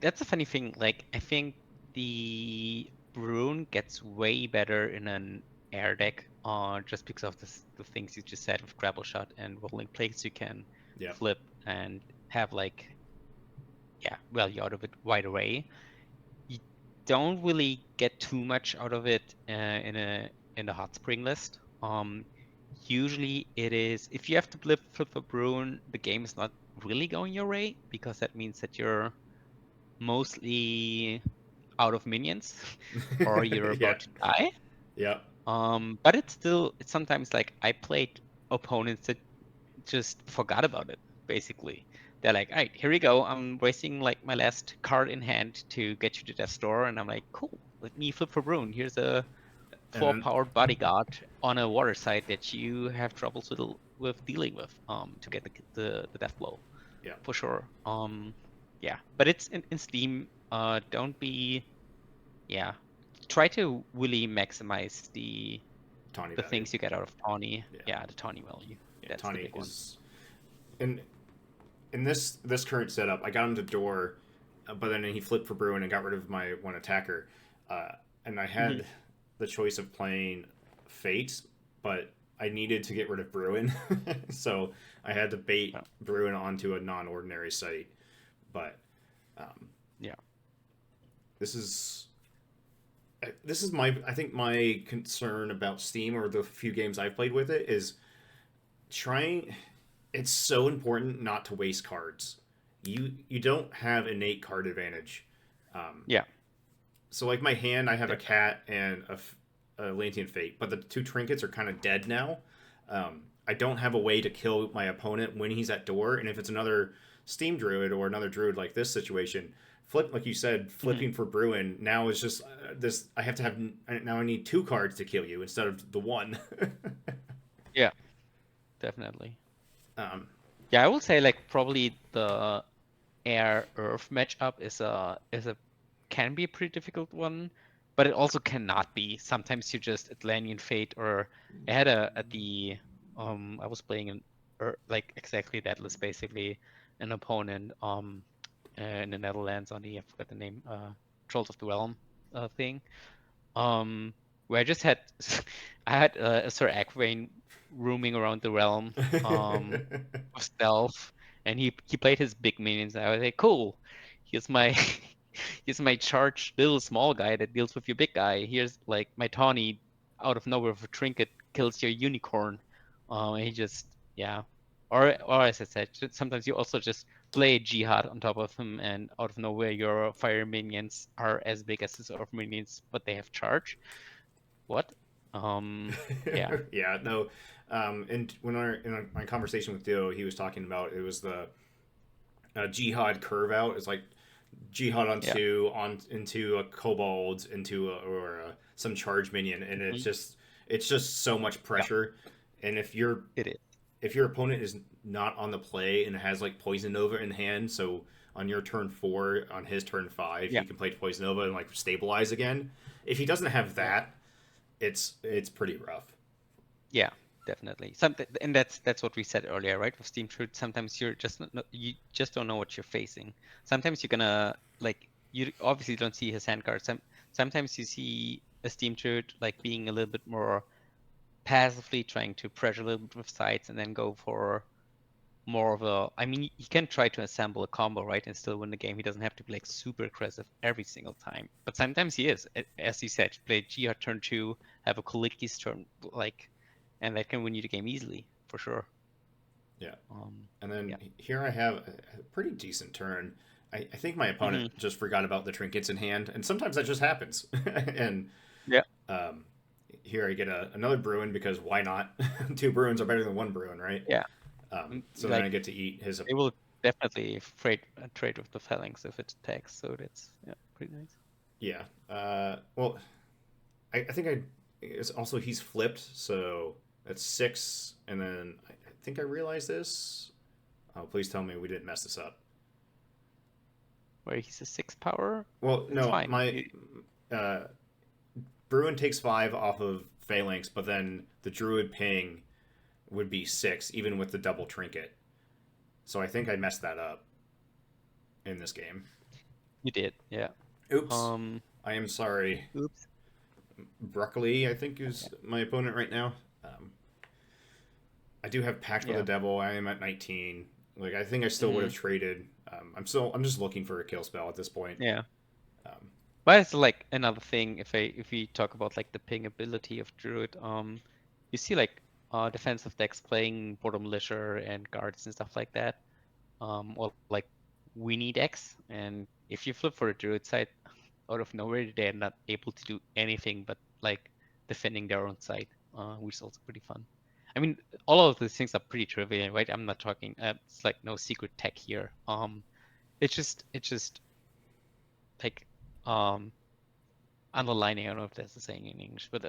That's a funny thing. Like, I think the Bruin gets way better in an air deck, just because of the things you just said with grapple shot and rolling plates you can Yeah. flip and have like, yeah, value out of it right away. You don't really get too much out of it in the hot spring list. Usually it is if you have to flip a Bruin, the game is not really going your way because that means that you're mostly out of minions or you're Yeah. about to die. Yeah. But it's sometimes like I played opponents that just forgot about it, basically. They're like, all right, here we go. I'm wasting like my last card in hand to get you to death store. And I'm like, cool, let me flip for Bruin. Here's a And four then powered bodyguard on a water side that you have troubles with dealing with to get the death blow yeah, for sure. Yeah, but it's in Steam. Don't be yeah. Try to really maximize Tawny the value. things you get out of Tawny. Yeah. Yeah, the Tawny value. Yeah. That's the Tawny big one. is in this current setup. I got him to door, but then he flipped for Bruin and got rid of my one attacker. Uh, and I Hmm. had the choice of playing Fate, but I needed to get rid of Bruin, so I had to bait Yeah. Bruin onto a non-ordinary site. But um, Yeah. this is my I think my concern about Steam or the few games I've played with it is trying. It's so important not to waste cards. You don't have innate card advantage. Um, Yeah. so like my hand, I have a Definitely. cat and a Lantean Fate, but the two trinkets are kind of dead now. I don't have a way to kill my opponent when he's at door, and if it's another Steam Druid or another Druid like this situation, flip like you said, Hmm. flipping for Bruin now is just this. I have to have now. I need two cards to kill you instead of the one. Yeah. Definitely. um, Yeah, I would say like probably the air earth matchup is a can be a pretty difficult one, but it also cannot be. Sometimes you just Atlantean Fate or I had a at the I was playing like exactly that list basically an opponent in the Netherlands on the I forgot the name Trolls of the Realm thing where I just had I had a Sir Aquain roaming around the realm of stealth, and he played his big minions. I was like, cool. Here's my here's my charged little small guy that deals with your big guy. Here's like my tawny out of nowhere with a trinket kills your unicorn. And he just yeah. Or as I said, sometimes you also just play jihad on top of him, and out of nowhere your fire minions are as big as his earth minions, but they have charge. What? Yeah. yeah, no. And when my conversation with Dio, he was talking about it was the jihad curve out. It's like jihad on Yeah. two on into a kobold into some charge minion, and Mhm. it's just so much Yeah, pressure. And it is. if your opponent is not on the play and has like poison nova in hand, so on your turn 4, on his turn 5, Yeah. he can play poison nova and like stabilize again. If he doesn't have Yeah. that, it's pretty rough. Yeah, definitely. Something, and that's what we said earlier, right? With Steam Truth, sometimes you're just you just don't know what you're facing. Sometimes you're gonna like you obviously don't see his hand cards. Sometimes you see a Steam Truth like being a little bit more passively trying to pressure a little bit with sides and then go for more of a I mean he can try to assemble a combo, right, and still win the game. He doesn't have to be like super aggressive every single time. But sometimes he is. As you said, play Jihad turn 2, have a Kaliki's turn like and that can win you the game easily, for sure. Yeah. Um And then yeah. here I have a pretty decent turn. I think my opponent Hmm. just forgot about the trinkets in hand, and sometimes that just happens. And Yeah. um, here I get another Bruin because why not? Two Bruins are better than one Bruin, right? Yeah. So then I Like get to eat his. they will definitely trade with the phalanx if it attacks. So that's yeah, pretty nice. Yeah. Well, I think it's also he's flipped, so that's 6, and then I think I realized this. Oh, please tell me we didn't mess this up. Where he's a 6 power, Well, it's no, fine. my uh, Bruin takes 5 off of Phalanx, but then the Druid ping would be 6, even with the double trinket. So I think I messed that up in this game. You did, yeah. Oops. Um, I am sorry. oops. Broccoli, I think, is my opponent right now. Um, I do have Pact with the Yeah. Devil. I am at 19. Like I think I still would Hmm. have traded. I'm just looking for a kill spell at this point. Yeah. Um, But it's like another thing if we talk about like the ping ability of Druid, you see like defensive decks playing bottom litter and guards and stuff like that. Or like Weenie decks. And if you flip for a Druid side, out of nowhere they're not able to do anything but like defending their own side, which is also pretty fun. I mean, all of these things are pretty trivial, right? I'm not talking. It's like no secret tech here. It's just like um underlining. I don't know if that's a saying in English, but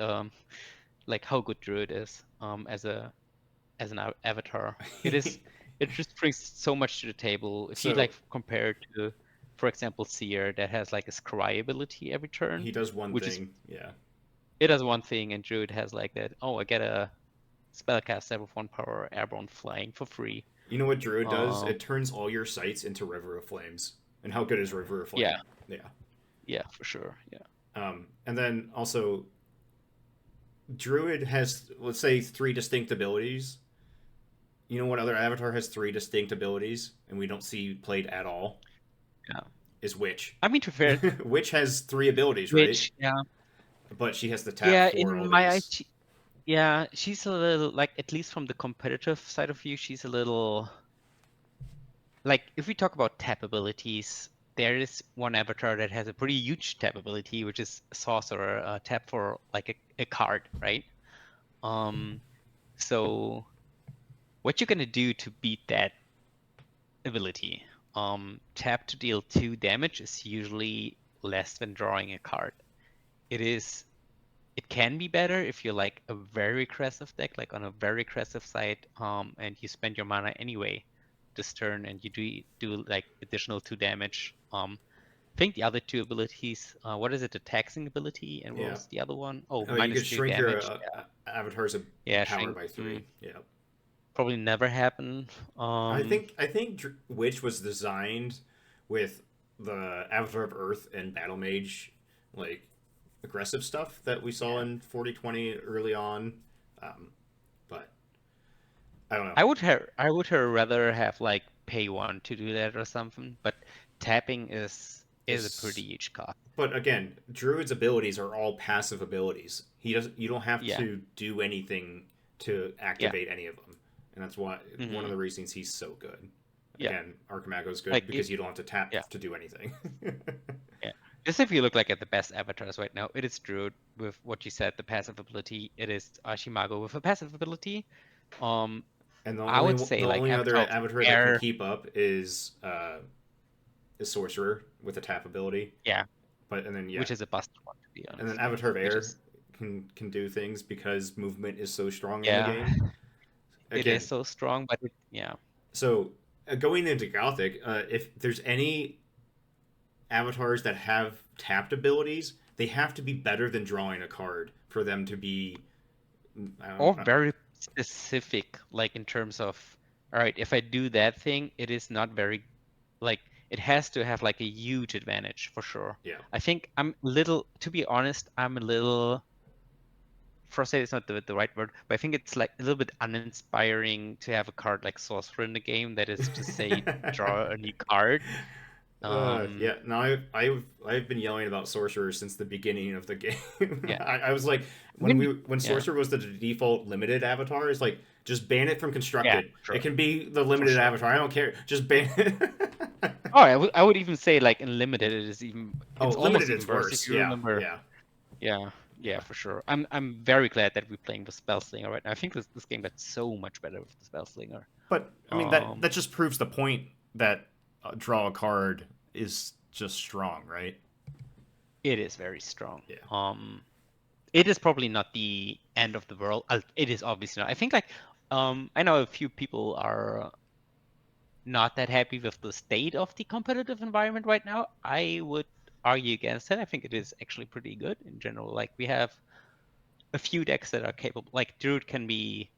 like how good Druid is as an avatar. It is. It just brings so much to the table. If you so like compare it to, for example, Seer that has like a scry ability every turn, he does one which is thing. Yeah. it does one thing, and Druid has like that. Oh, I get a spellcaster with 1 power airborne flying for free. You know what Druid does? Um, It turns all your sights into River of Flames. And how good is River of yeah, Flame? Yeah. yeah, for sure, yeah, And then also, Druid has, let's say, 3 distinct abilities. You know what other avatar has 3 distinct abilities and we don't see played at all? yeah. Is Witch. I mean, to fair, Witch has 3 abilities, right? which, yeah, But she has to tap yeah, for all in my eyes, these. yeah, she's a little like at least from the competitive side of you, she's a little like if we talk about tap abilities, there is one avatar that has a pretty huge tap ability, which is Sorcerer, tap for like a card, right? Um, so what you're gonna do to beat that ability? Tap to deal 2 damage is usually less than drawing a card. It is. It can be better if you're like a very aggressive deck, like on a very aggressive side, and you spend your mana anyway this turn, and you do like additional 2 damage. I think the other 2 abilities, what is it, the taxing ability, and what Yeah. was the other one? Oh, You could -2 shrink your damage. avatar's Yeah, power shrink. by 3. Yeah. Probably never happen. I think Witch was designed with the Avatar of Earth and Battle Mage like aggressive stuff that we saw Yeah. in 4020 early on. Um, but I don't know. I would rather have like pay one to do that or something, but tapping is a pretty It's huge cost. but again, Druid's abilities are all passive abilities. He doesn't. You don't have Yeah. to do anything to Yeah. activate any of them, and that's why one of Hmm. the reasons he's so good. Yeah. Again, Archimago is good Like because you don't have to tap yeah. to do anything. Yeah. Just if you look like at the best avatars right now, it is Druid with what you said, the passive ability. It is Ashimago with a passive ability. Um, And the I only would say the like only other Avatar of avatar that can Air. keep up is Sorcerer with a tap ability. Yeah, But and then yeah, which is a busted one to be and then honest. Avatar of Which Air is can do things because movement is so strong in the yeah, game. it is Again, so strong, but yeah, so going into Gothic, if there's any avatars that have tapped abilities, they have to be better than drawing a card for them to be. I or don't know. very specific, like in terms of, all right, if I do that thing, it is not very like it has to have like a huge advantage for sure. Yeah. I think I'm a little, to be honest, I'm a little frustrated is not the right word, but I think it's like a little bit uninspiring to have a card like Sorcerer in the game that is just say draw a new card. Um, Yeah, no, I've been yelling about Sorcerer since the beginning of the game. yeah, I was like, I mean, when yeah, Sorcerer was the default limited avatar, it's like just ban it from yeah, constructed. for It sure, can be the for limited sure. avatar. I don't care. Just ban it. Oh, I would even say like in limited, Oh, it's limited, almost it's even worse if worse. you Yeah, remember. yeah, Yeah, yeah, yeah. for sure. I'm very glad that we're playing the Spellslinger right now. I think this game gets so much better with the Spellslinger. But I mean Um, that just proves the point that draw a card is just strong, right? it is very strong. Yeah. It is probably not the end of the world. It is obviously not. I think like I know a few people are not that happy with the state of the competitive environment right now. I would argue against it. I think it is actually pretty good in general. Like we have a few decks that are capable. Like Druid can be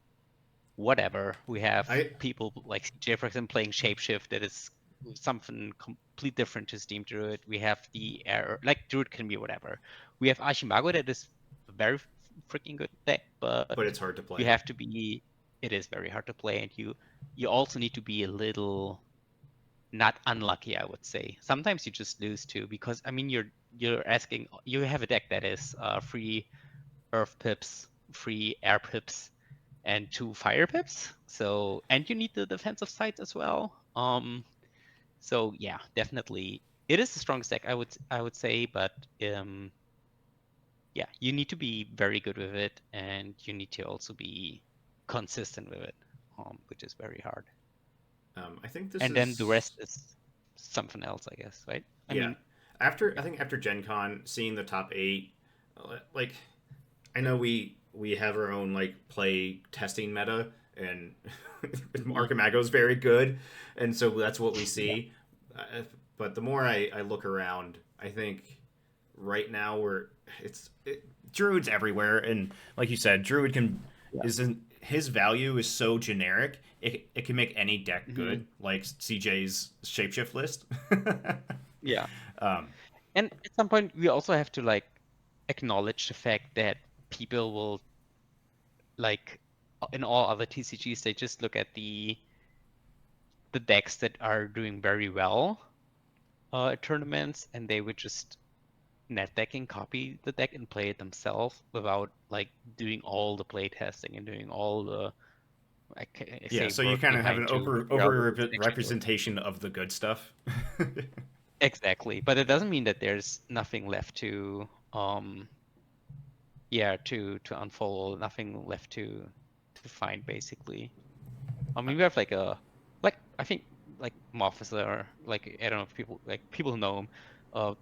whatever. We have I people like CJ, for example, playing Shapeshift that is something completely different to Steam Druid. We have the error, like Druid can be whatever. We have Archimago that is a very freaking good deck, but but it's hard to you play. have to be. It is very hard to play, and you also need to be a little not unlucky, I would say. Sometimes you just lose too, because I mean you're asking you have a deck that is free Earth pips, free air pips, and 2 fire pips. So and you need the defensive sides as well. So yeah, definitely it is the strongest deck I would say, but um yeah, you need to be very good with it, and you need to also be consistent with it, which is very hard. I think this And then the rest is is something else, I guess, right? I yeah. mean, After I yeah. think after Gen Con, seeing the top eight, like I know we have our own like play testing meta, and Mhm. Archimago's very good, and so that's what we Yeah. see. But the more I look around, I think right now Druid's everywhere, and like you said, Druid can Yeah. isn't his value is so generic. It can make any deck Hmm. good, like CJ's shapeshift list. Yeah. um, And at some point, we also have to like acknowledge the fact that people will like in all other TCGs, they just look at the decks that are doing very well at tournaments, and they would just net decking copy the deck and play it themselves without like doing all the play testing and doing all the I yeah, say so you work kind of have an behind to figure out what it's over actually doing. representation of the good stuff. Exactly, but it doesn't mean that there's nothing left to yeah to unfold, nothing left to find basically. I mean we have like a like I think like Mofficer, like I don't know if people who know him, uh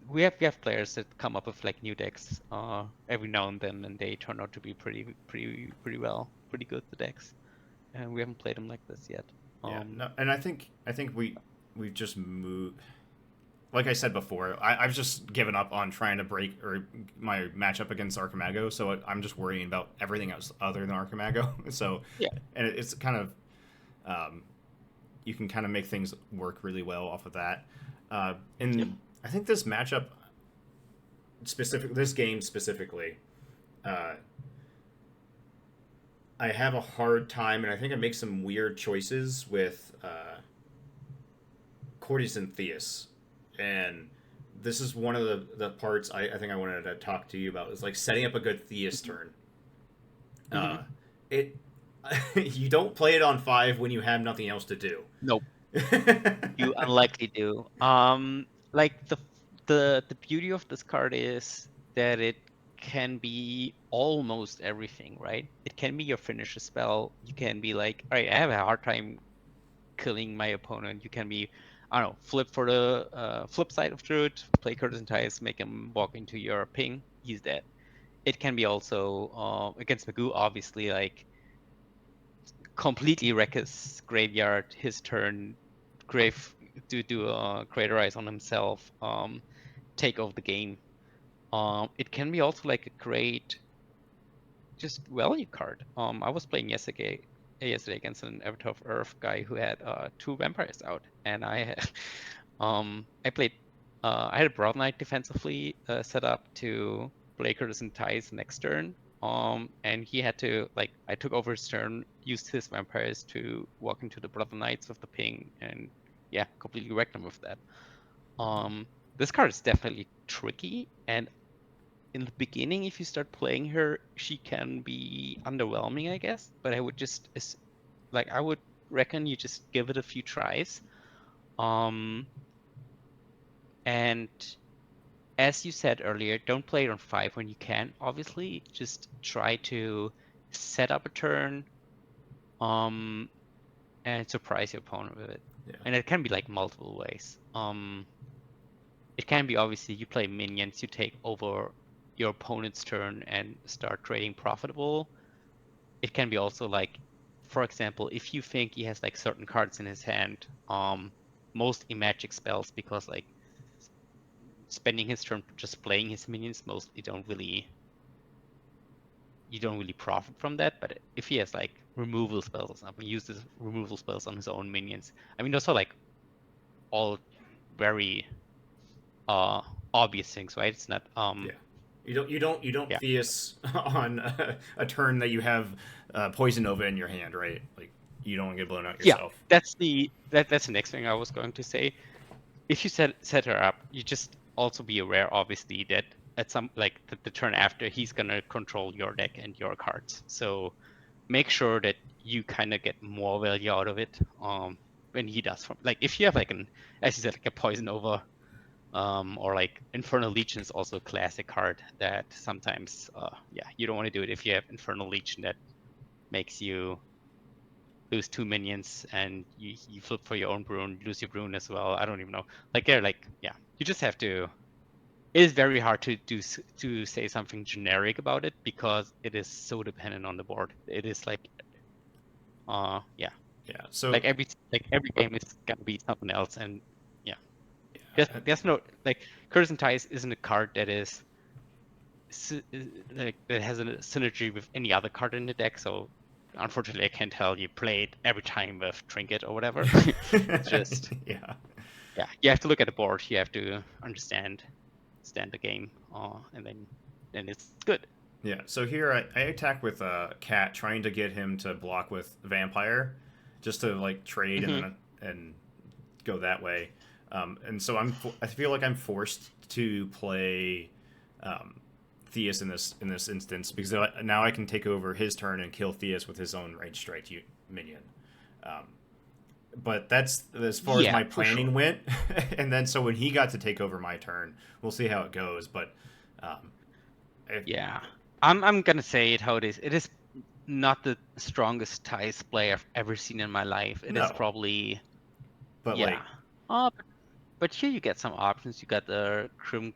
we have players that come up with like new decks every now and then, and they turn out to be pretty well, pretty good, the decks, and we haven't played them like this yet. Yeah, um no, and I think we've just moved. Like I said before, I've just given up on trying to break or my matchup against Archimago, so I'm just worrying about everything else other than Archimago. So, yeah. and it's kind of um, you can kind of make things work really well off of that. Yep. And I think this game specifically, uh, I have a hard time, and I think I make some weird choices with Cortes and Theus, and this is one of the parts I think I wanted to talk to you about is like setting up a good Theus turn. Hmm. It you don't play it on 5 when you have nothing else to do. Nope, you unlikely do. Like the beauty of this card is that it can be almost everything, right? It can be your finisher spell. You can be like, all right, I have a hard time killing my opponent. You can be, I don't know, flip for the flip side of Druid, play Curtis and Ties, make him walk into your ping. He's dead. It can be also against Magoo, obviously, like completely wreck his graveyard, his turn, grave do a greater eyes on himself, take over the game. It can be also like a great just value card. I was playing yesterday against an Avatar of Earth guy who had 2 vampires out, and I played I had a Broad Knight defensively set up to play Curtis and Ties next turn. And he had to like I took over his turn, used his vampires to walk into the Brother Knights with the ping, and yeah, completely wrecked him with that. This card is definitely tricky, and in the beginning, if you start playing her, she can be underwhelming, I guess. But I would just like I would reckon you just give it a few tries. And as you said earlier, don't play it on 5 when you can. Obviously, just try to set up a turn, and surprise your opponent with it. Yeah. And it can be like multiple ways. It can be obviously you play minions, you take over your opponent's turn and start trading profitable. It can be also like, for example, if you think he has like certain cards in his hand, mostly magic spells, because like spending his turn just playing his minions mostly you don't really profit from that. But if he has like removal spells or something, uses removal spells on his own minions. I mean, those are like all very obvious things, right? It's not Yeah. You don't yeah. Theus on a turn that you have Poison Nova in your hand, right? Like you don't get blown out Yeah, yourself. that's the next thing I was going to say. If you set her up, you just also be aware, obviously, that at some like the turn after he's gonna control your deck and your cards. So make sure that you kind of get more value out of it. When he does, from like if you have like an, as you said, like a poison over, or like Infernal Legion is also a classic card that sometimes, yeah, you don't want to do it if you have Infernal Legion that makes you lose 2 minions and you flip for your own Brune, lose your Brune as well. I don't even know. Like they're like, yeah, you just have to. It is very hard to say something generic about it because it is so dependent on the board. It is like, yeah, Yeah. So like every game is gonna be something else, and yeah, yeah, there's no like Curse and Ties isn't a card that is like that has a synergy with any other card in the deck. So unfortunately, I can't tell you play it every time with Trinket or whatever. It's just yeah. yeah, you have to look at the board. You have to understand the game, and then it's good. Yeah, so here I attack with a cat, trying to get him to block with vampire, just to like trade and Hmm. then and go that way. And so I feel like I'm forced to play um, Theus in this instance because now I can take over his turn and kill Theus with his own range strike minion. Um, but that's as far as Yeah, my for sure. planning went. And then so when he got to take over my turn, we'll see how it goes. But um, if, Yeah, I'm gonna say it how it is. It is not the strongest ties play I've ever seen in my life. It is no, probably but yeah. like But here you get some options. You got the Crim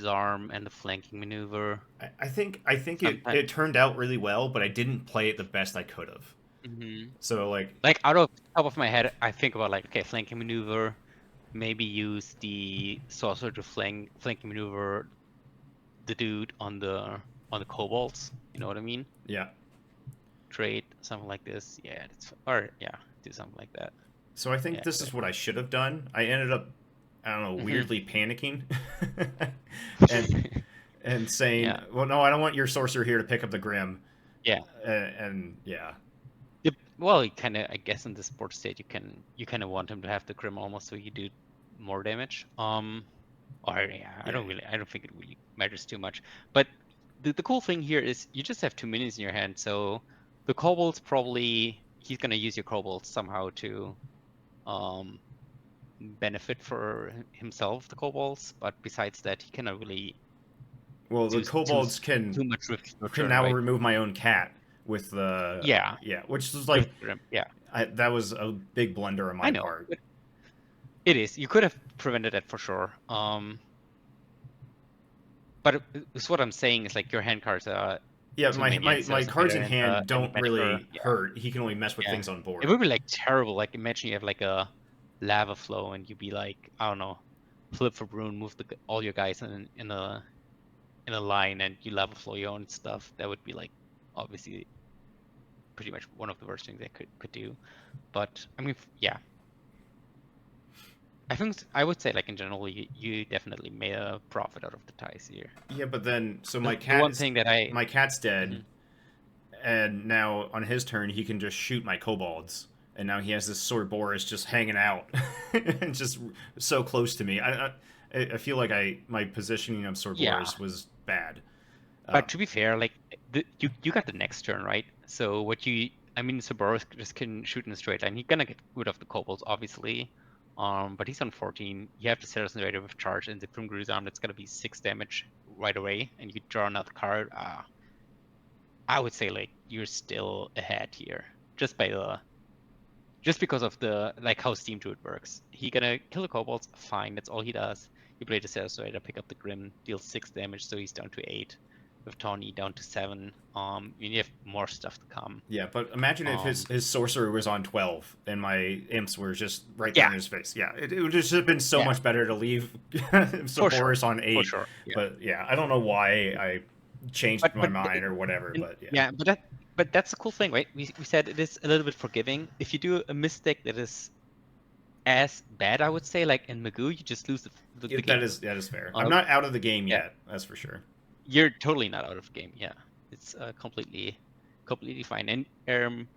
Arm and the flanking maneuver. I think Sometimes, it turned out really well, but I didn't play it the best I could have. hmm So like like out of top of my head, I think about like, okay, flanking maneuver. Maybe use the sorcerer to flanking maneuver the dude on the kobolds. You know what I mean? yeah. Trade something like this. Yeah, or yeah, do something like that. So I think Yeah, this is what I should have done. I ended up I don't know, exactly. weirdly panicking and and saying, Yeah, "Well, no, I don't want your sorcerer here to pick up the grim." yeah. And yeah. Well, you kind of, I guess, in the sports state, you kind of want him to have the grim almost so you do more damage. Or yeah, Yeah. I don't think it really matters too much. But the cool thing here is you just have 2 minions in your hand, so the kobolds probably he's gonna use your kobolds somehow to um benefit for himself, the kobolds. But besides that, he cannot really Well, the do too kobolds too much with your can turn, now right? remove my own cat with the Yeah, yeah, which is with like grim. Yeah, that was a big blunder on I my know. part. It is. You could have prevented that for sure. But it's what I'm saying is like your hand cards are Yeah, two minions. my There's a cards better in hand and the don't better. really Yeah, hurt. He can only mess with yeah. things on It board. would be like terrible. Like imagine you have like a lava flow and you'd be like, I don't know, flip for Brune, move all your guys in a line, and you lava flow your own stuff. That would be like obviously pretty much one of the worst things I could do. But I mean, yeah, I think I would say like in general, you definitely made a profit out of the ties here. Yeah, but then so The one thing that I my cat's dead, Mhm. and now on his turn he can just shoot my kobolds, and now he has this Sorboris just hanging out, and just so close to me. I feel like my positioning of Yeah, Sorboris was bad. but Um, to be fair, like you got the next turn, right? So what you I mean, Cerberus just can shoot in a straight line. He's gonna get rid of the kobolds, obviously. But he's on 14. You have the Saracen Raider with charge and the Primguru's Arm. That's gonna be 6 damage right away, and you draw another card. I would say like you're still ahead here, just by the just because of the like how Steam Druid works. He gonna kill the kobolds, fine. That's all he does. You play the Saracen Raider, pick up the Grim, deals 6 damage, so he's down to 8. With Tawny down to 7. You have more stuff to come. Yeah, but imagine if his sorcerer was on 12 and my imps were just right there Yeah, in his face. Yeah, it would just have been so yeah, much better to leave for sure, Boris on for 8. sure. Yeah, But yeah, I don't know why I changed my but mind or whatever. and, But yeah, yeah, but that's the cool thing, right? We said it is a little bit forgiving. If you do a mistake that is as bad, I would say, like in Magoo, you just lose the game. that is fair. I'm Uh, not out of the game yeah, yet. That's for sure. you're totally not out of the game. Yeah, it's completely fine. And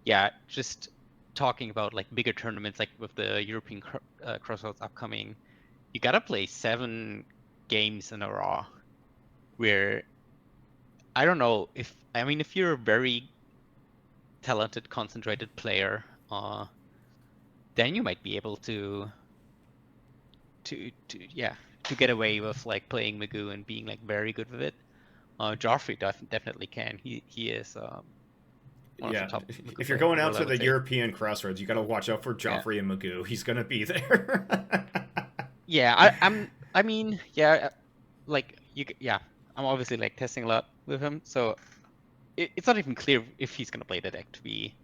yeah, just talking about like bigger tournaments, like with the European Crossroads upcoming, you gotta play 7 games in a row. Where I don't know if you're a very talented, concentrated player, then you might be able to get away with like playing Magoo and being like very good with it. Joffrey definitely can. He is one of the Yeah, top Magoo if you're players in going the out world, I to would the say. European crossroads, you got to watch out for Yeah, Joffrey and Magoo. He's gonna be there. yeah. I mean, yeah. Like yeah. I'm obviously like testing a lot with him, so it's not even clear if he's gonna play the deck. To be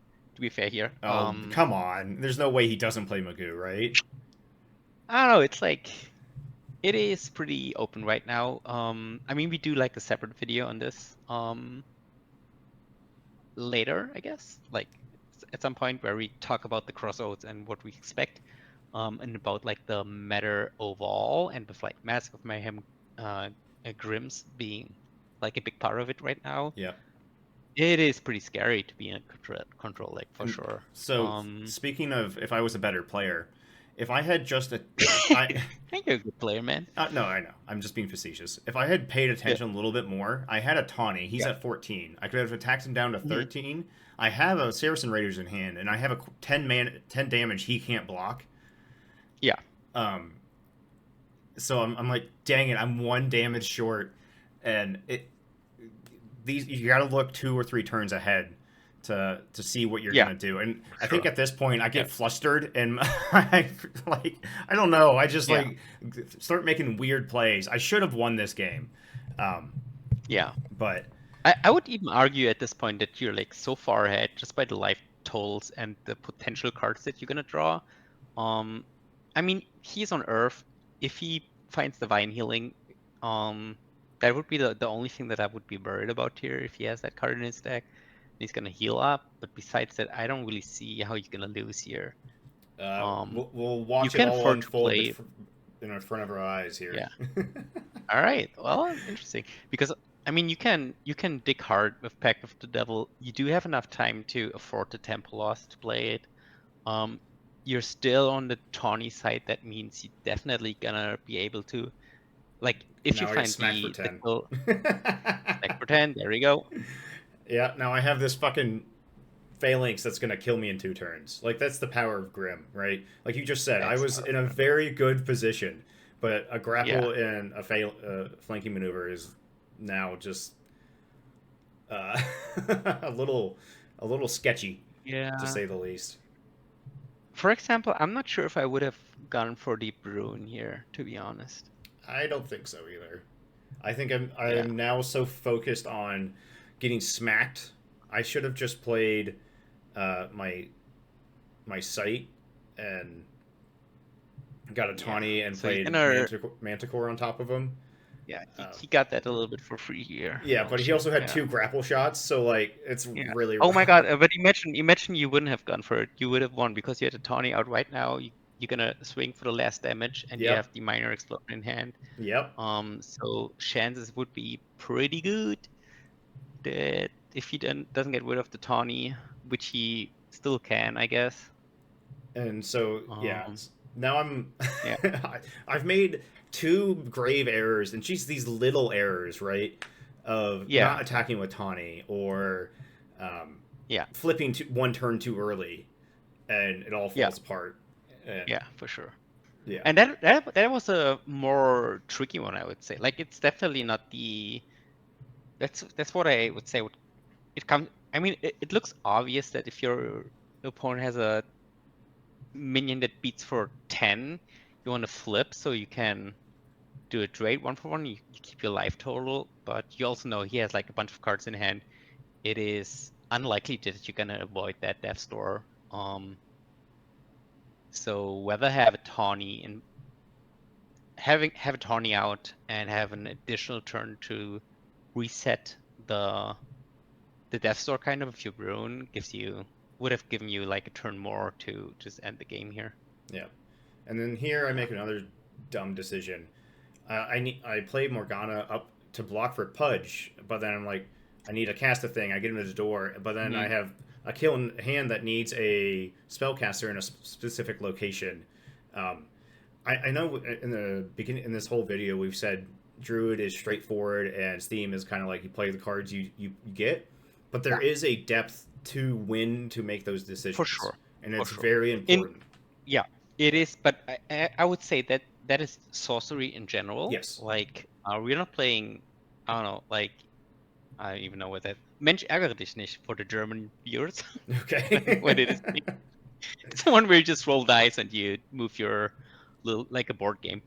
fair here. Oh, come on! There's no way he doesn't play Magoo, right? I don't know. It's like it is pretty open right now. I mean, we do like a separate video on this. Later, I guess, like at some point where we talk about the crossroads and what we expect, and about like the meta overall, and with like Mask of Mayhem, Grims being like a big part of it right now. Yeah. It is pretty scary to be in control, like for And sure. so, speaking of, if I was a better player, if I had just a, I I, think you're a good player, man. no, I know, I'm just being facetious. If I had paid Yeah, attention a little bit more, I had a Tawny. He's yeah. at 14. I could have attacked him down to Mhm. 13. I have a Saracen Raiders in hand, and I have a 10 damage he can't block. Yeah, Um, so I'm like, dang it, I'm 1 damage short, and these you got to look 2 or 3 turns ahead to see what you're yeah, gonna do. And for I think sure. at this point I Yeah, get flustered and I don't know. I just yeah, like start making weird plays. I should have won this game, um, yeah. but I would even argue at this point that you're like so far ahead just by the life totals and the potential cards that you're gonna draw. Um, I mean, he's on Earth. If he finds Divine Healing, that would be the only thing that I would be worried about here. If he has that card in his deck, he's gonna heal up. But besides that, I don't really see how you're gonna lose here. we'll You watch it can all afford to unfold play. in front of our eyes here. Yeah. All right. Well, interesting. Because I mean, you can dig hard with Pact of the Devil. You do have enough time to afford the Temple Loss to play it. Um, you're still on the tawny side. That means you're definitely gonna be able to, like, if you Now I get find smacked for the 10. kill, like pretend. There we go. Yeah, now I have this fucking phalanx that's gonna kill me in 2 turns. Like that's the power of Grim, right? Like you just said, I That's was in a powerful. very good position, but a Yeah. grapple and a flanking maneuver is now just uh, a little sketchy, to Yeah. say the least. For example, I'm not sure if I would have gone for Deep Ruin here, to be honest. I don't think so either. I think Yeah. I'm now so focused on getting smacked. I should have just played my sight and got a Yeah. tawny and So you're played gonna. Manticore on top of him. Yeah. He, Uh, he got that a little bit for free here. yeah, Oh but he shit. also had Yeah. 2 grapple shots, so like it's Yeah. really Oh my rough. God. But imagine you wouldn't have gone for it. You would have won because you had a Tawny out right now. You're gonna swing for the last damage, and you Yep, have the minor explosion in hand. yep. So chances would be pretty good that if he doesn't get rid of the Tawny, which he still can, I guess. And so yeah, Um. now I'm Yeah. I've made 2 grave errors, and just these little errors, right? Of Yeah. not attacking with tawny or Yeah. flipping 1 turn too early, and it all Yeah. falls apart. And Yeah, for sure. yeah, And that was a more tricky one, I would say. Like it's definitely not the that's what I would say. It comes. I mean, it looks obvious that if your opponent has a minion that beats for 10, you want to flip so you can do a trade 1 for 1. You keep your life total, but you also know he has like a bunch of cards in hand. It is unlikely that you're gonna avoid that death store. So whether have a tawny and have a tawny out and have an additional turn to reset the death store kind of if you ruin would have given you like a turn more to just end the game here. yeah. And then here I Yeah. make another dumb decision. I play Morgana up to block for Pudge, but then I'm like, I need to cast a thing. I get him to the door, but then I Mhm. have a kill in hand that needs a spellcaster in a specific location. Um, I know in the beginning in this whole video we've said Druid is straightforward and Steam is kind of like you play the cards you get, but there Yeah, is a depth to when to make those for decisions, sure. and For it's sure. very In important. Yeah, it is, but I would say that that is sorcery in general. Yes. Like, we're not playing, I don't know, like, I don't even know what that. Mensch ärgere dich nicht for the German viewers when it Okay. is it's the one where you just roll dice and you move your little like a board game.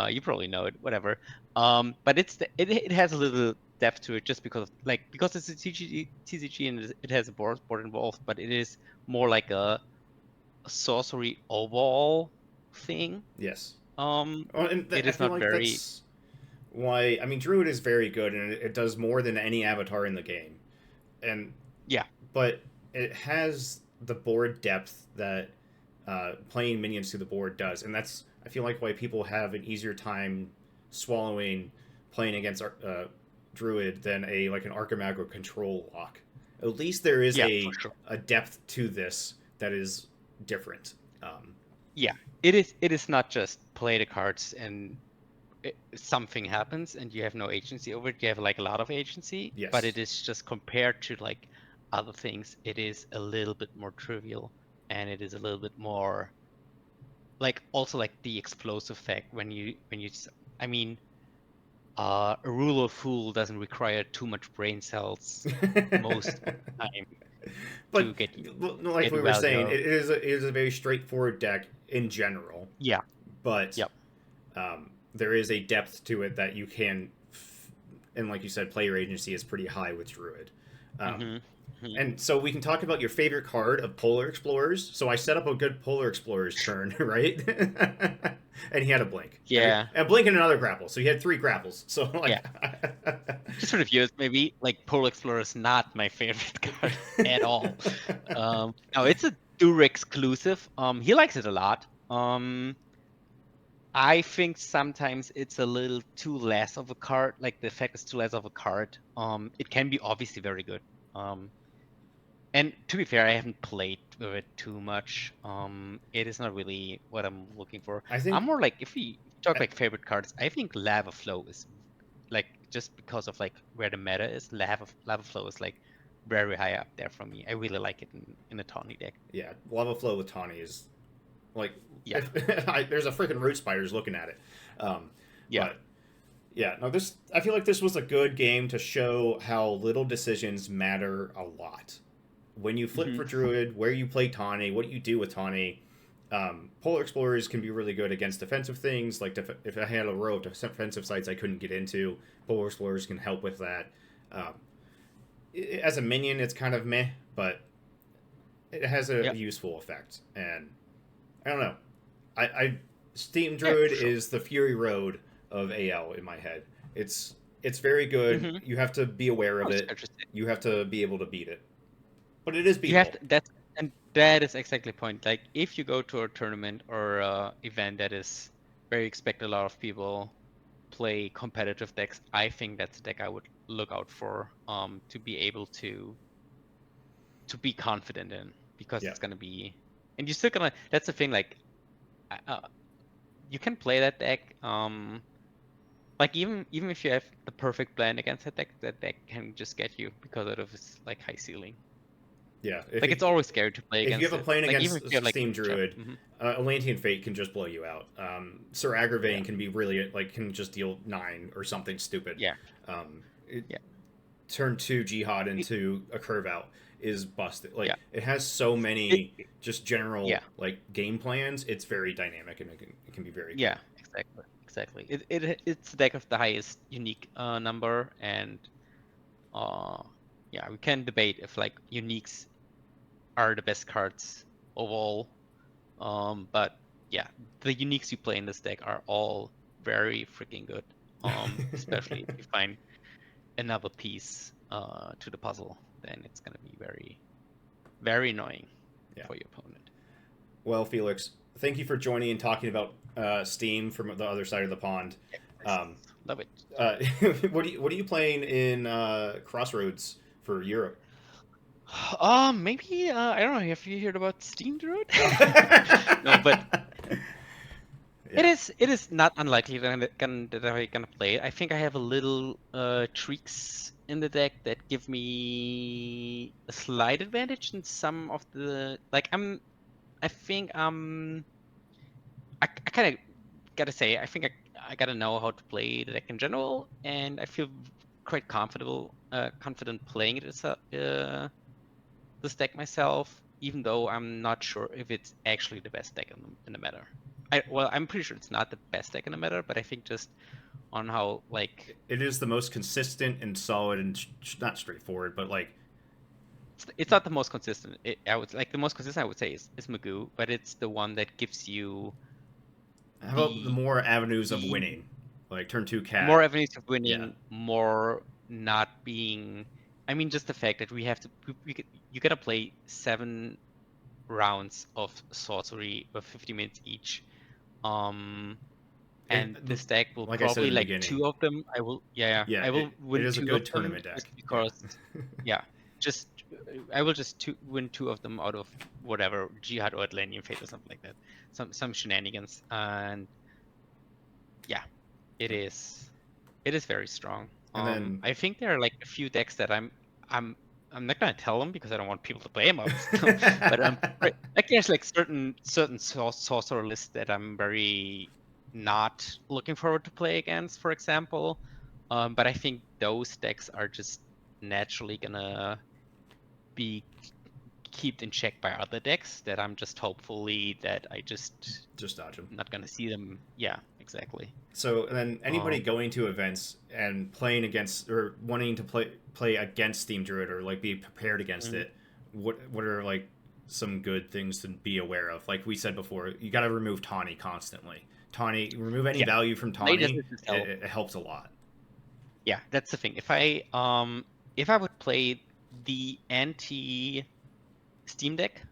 You probably know it, whatever. But it has a little depth to it just because of, like because it's a TCG and it has a board involved, but it is more like a sorcery overall thing. Yes. Um, Oh, and it I is feel not like very, that's why. I mean, Druid is very good, and it does more than any avatar in the game. And yeah, but it has the board depth that playing minions to the board does, and that's I feel like why people have an easier time swallowing playing against Druid than a like an Archimag or control lock. At least there is yeah, for sure. a depth to this that is different. Yeah, it is not just play the cards and something happens and you have no agency over it. You have like a lot of agency, but Yes. it is just compared to like other things, it is a little bit more trivial and it is a little bit more like also like the explosive effect I mean, a rule of fool doesn't require too much brain cells most of the time But to get like get we were saying, value. it is a very straightforward deck in general, Yeah. but Yep. there is a depth to it that you can, and like you said, player agency is pretty high with Druid. Um, Hmm. Hmm. and so we can talk about your favorite card of Polar Explorers. So I set up a good Polar Explorers turn, right? And he had a blink, Yeah. a blink and another grapple. So he had three grapples. So Yeah. like, Just for the viewers, maybe like Polar Explorer is not my favorite card at all. No, it's a Dur exclusive. He likes it a lot. I think sometimes it's a little too less of a card. Like the effect is too less of a card. It can be obviously very good. Um, and to be fair, I haven't played with it too much. It is not really what I'm looking for. I I'm think more like if we talk like favorite cards, I think Lava Flow is like just because of like where the meta is, Lava Flow is like very high up there for me. I really like it in a Tawny deck. yeah, Lava Flow with Tawny is like Yeah, if, there's a freaking root spiders looking at it. Um, yeah. but yeah, no, this I feel like this was a good game to show how little decisions matter a lot. When you flip Hmm. for Druid, where you play Tawny, what you do with Tawny. Polar Explorers can be really good against defensive things. Like if I had a row of defensive sites I couldn't get into, Polar Explorers can help with that. Um, as a minion, it's kind of meh, but it has a Yeah, useful effect. And I don't know. I Steam yeah, Druid for sure. is the Fury Road of AL in my head. It's very good. Hmm. You have to be aware of That's it. interesting. You have to be able to beat it. But it is You have beatable. to, that's and that is exactly the point. Like if you go to a tournament or event that is where you expect a lot of people play competitive decks, I think that's a deck I would look out for to be able to be confident in because Yeah. it's gonna be and you're still gonna that's the thing like uh, you can play that deck like even if you have the perfect blend against that deck can just get you because of its like high ceiling. Yeah, Like it's always scary to play if you have against a it. plane Like even if you have against like Steam chap. Druid, Atlantean Fate can just blow you out. Sir Yeah, Agravain can be really like can just deal 9 or something stupid. yeah, Um, yeah, turn 2 Jihad it, into a curve out is busted. Like yeah, it has so it, many just general yeah, like game plans. It's very dynamic and it can be very yeah. cool. Exactly, exactly. It's the deck of the highest unique number, and uh, yeah, we can debate if like uniques are the best cards overall. But yeah, the uniques you play in this deck are all very freaking good. Especially if you find another piece to the puzzle, then it's gonna be very, very annoying Yeah. for your opponent. Well, Felix, thank you for joining and talking about Steam from the other side of the pond. Yeah, of course. Um, Love it. uh, what are you playing in Crossroads for Europe? Maybe I don't know. Have you heard about Steam Druid? No, but Yeah. it is not unlikely that I'm gonna play it. I think I have a little tweaks in the deck that give me a slight advantage in some of the like I think I kind of gotta say I think I gotta know how to play the deck in general, and I feel quite confident playing it as this deck myself, even though I'm not sure if it's actually the best deck in the meta. I'm pretty sure it's not the best deck in the meta, but I think just on how like It is the most consistent and solid and not straightforward, but like it's not the most consistent. I would like the most consistent I would say is Magoo, but it's the one that gives you how about the the more avenues of the winning, like turn 2 more cat. avenues of Yeah. winning, more not being. I mean, just the fact that we have to, you gotta play 7 rounds of sorcery of 50 minutes each. Um, It, and this deck will like I said probably in the like beginning, 2 of them. yeah, I will it win is a 2 of good them tournament deck. just Yeah. because, yeah, just I will just win 2 of them out of whatever Jihad or Atlantean Fate or something like that. Some shenanigans, and yeah, it is. It is very strong. And then I think there are like a few decks that I'm I'm not gonna tell them because I don't want people to play them, obviously. But like there's like certain sorcerer lists that I'm very not looking forward to play against, for example. But I think those decks are just naturally gonna be kept in check by other decks that I'm just hopefully that I just just dodge them. not gonna see them. Yeah, exactly. So and then anybody Um, going to events and playing against or wanting to play against Steam Druid or like be prepared against mhm. it, what are like some good things to be aware of? Like we said before, you got to remove Tawny constantly. Tawny, remove any Yeah, value from late as Tawny, it is help. it helps a lot. Yeah, that's the thing. If I would play the anti Steam deck,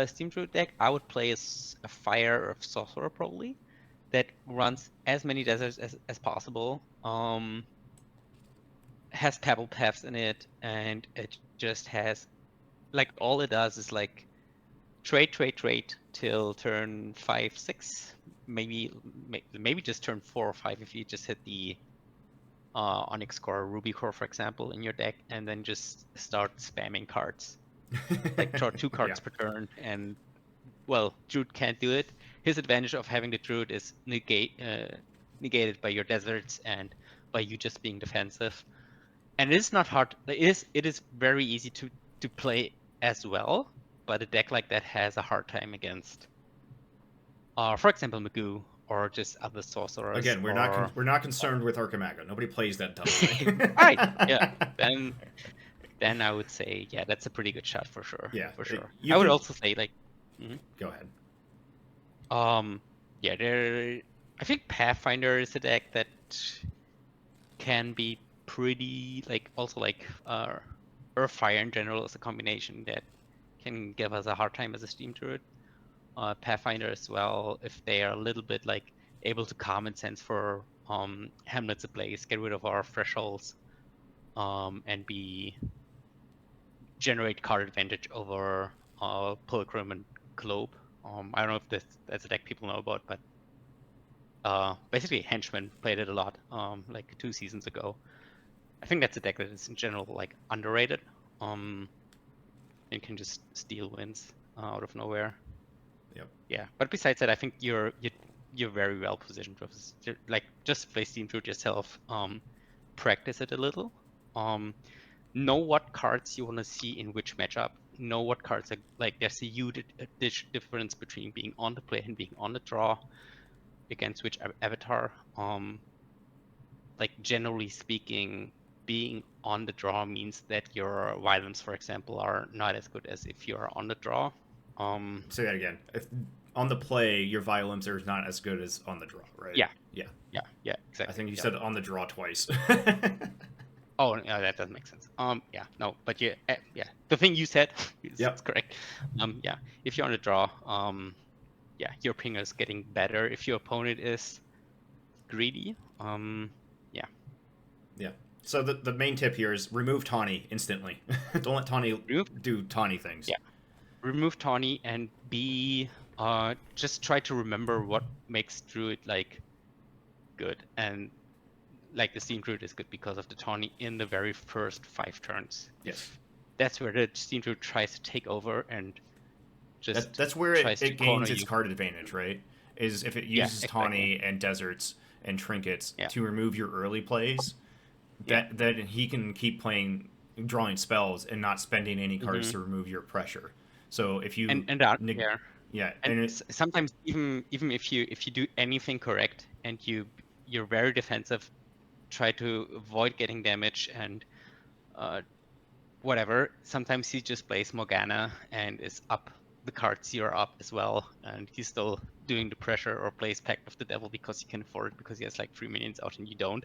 Steam Druid deck, I would play as a Fire of Sorcerer probably that runs as many deserts as possible. Has pebble paths in it, and it just has like all it does is like trade till turn 5, 6, maybe just turn 4 or 5 if you just hit the Onyx Core or Ruby Core, for example, in your deck, and then just start spamming cards. Like draw 2 Yeah. cards per turn, and well, Druid can't do it. His advantage of having the Druid is negated by your deserts and by you just being defensive. And it is not hard. It is very easy to play as well, but a deck like that has a hard time against, for example, Magoo or just other sorcerers Again, or. we're not concerned with Archimago. Nobody plays that dumb thing. All right, yeah. Then I would say, yeah, that's a pretty good shot for sure, Yeah, for sure. you I would can also say like, mhm. go ahead. um, yeah, I think Pathfinder is a deck that can be pretty like also like Earthfire in general is a combination that can give us a hard time as a Steam Druid. Pathfinder as well, if they are a little bit like able to common sense for Hamlets Ablaze, get rid of our thresholds, and be generate card advantage over Pilgrim and Globe. I don't know if that's a deck people know about, but basically Henchman played it a lot, like 2 seasons ago. I think that's a deck that is in general like underrated. Um, and can just steal wins out of nowhere. Yep. Yeah, but besides that, I think you're very well positioned with this. Like, just play Steam Druid yourself. Practice it a little. Know what cards you want to see in which matchup. Know what cards are like. There's a huge difference between being on the play and being on the draw against which avatar. Like, generally speaking, being on the draw means that your violence, for example, are not as good as if you're on the draw. Say that again. If on the play, your violence are not as good as on the draw, right? Yeah, Yeah. yeah, I exactly. think you Yeah. said on the draw twice. Oh, no, that doesn't make sense. Yeah, no, but yeah, the thing you said is Yep. correct. Yeah, if you're on the draw, yeah, your ping is getting better. If your opponent is greedy, yeah, Yeah. So the main tip here is remove Tawny instantly. Don't let Tawny remove, do Tawny things. yeah, remove Tawny and just try to remember what makes Druid like good, and like the Steam Druid is good because of the Tawny in the very first 5 turns. Yes. If that's where the Steam Druid tries to take over and just That's where tries to it corner gains its you. card advantage, right? Is if it Yeah, uses exactly. Tawny and Deserts and Trinkets Yeah, to remove your early plays, yeah. that he can keep playing, drawing spells and not spending any cards Hmm. to remove your pressure. So if you, And that, neg- yeah. yeah, And and it, sometimes even if you do anything correct and you're very defensive, try to avoid getting damage and uh, whatever. Sometimes he just plays Morgana and is up the cards you're up as well, and he's still doing the pressure, or plays Pact of the Devil because he can afford it because he has like 3 minions out and you don't.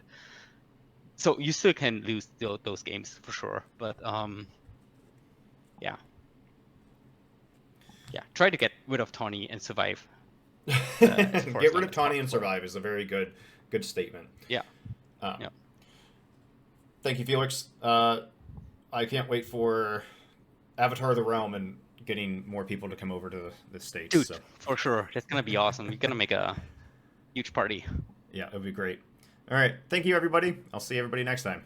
So you still can lose those games for sure. But yeah, yeah. Try to get rid of Tawny and survive for get as rid long of as Tawny and possible. survive is a very good statement. Yeah, Um, yeah. thank you, Felix. I can't wait for Avatar: The Realm and getting more people to come over to the states. Dude, So for sure. That's gonna be awesome. We're gonna make a huge party. yeah, it would be great. All right, thank you, everybody. I'll see everybody next time.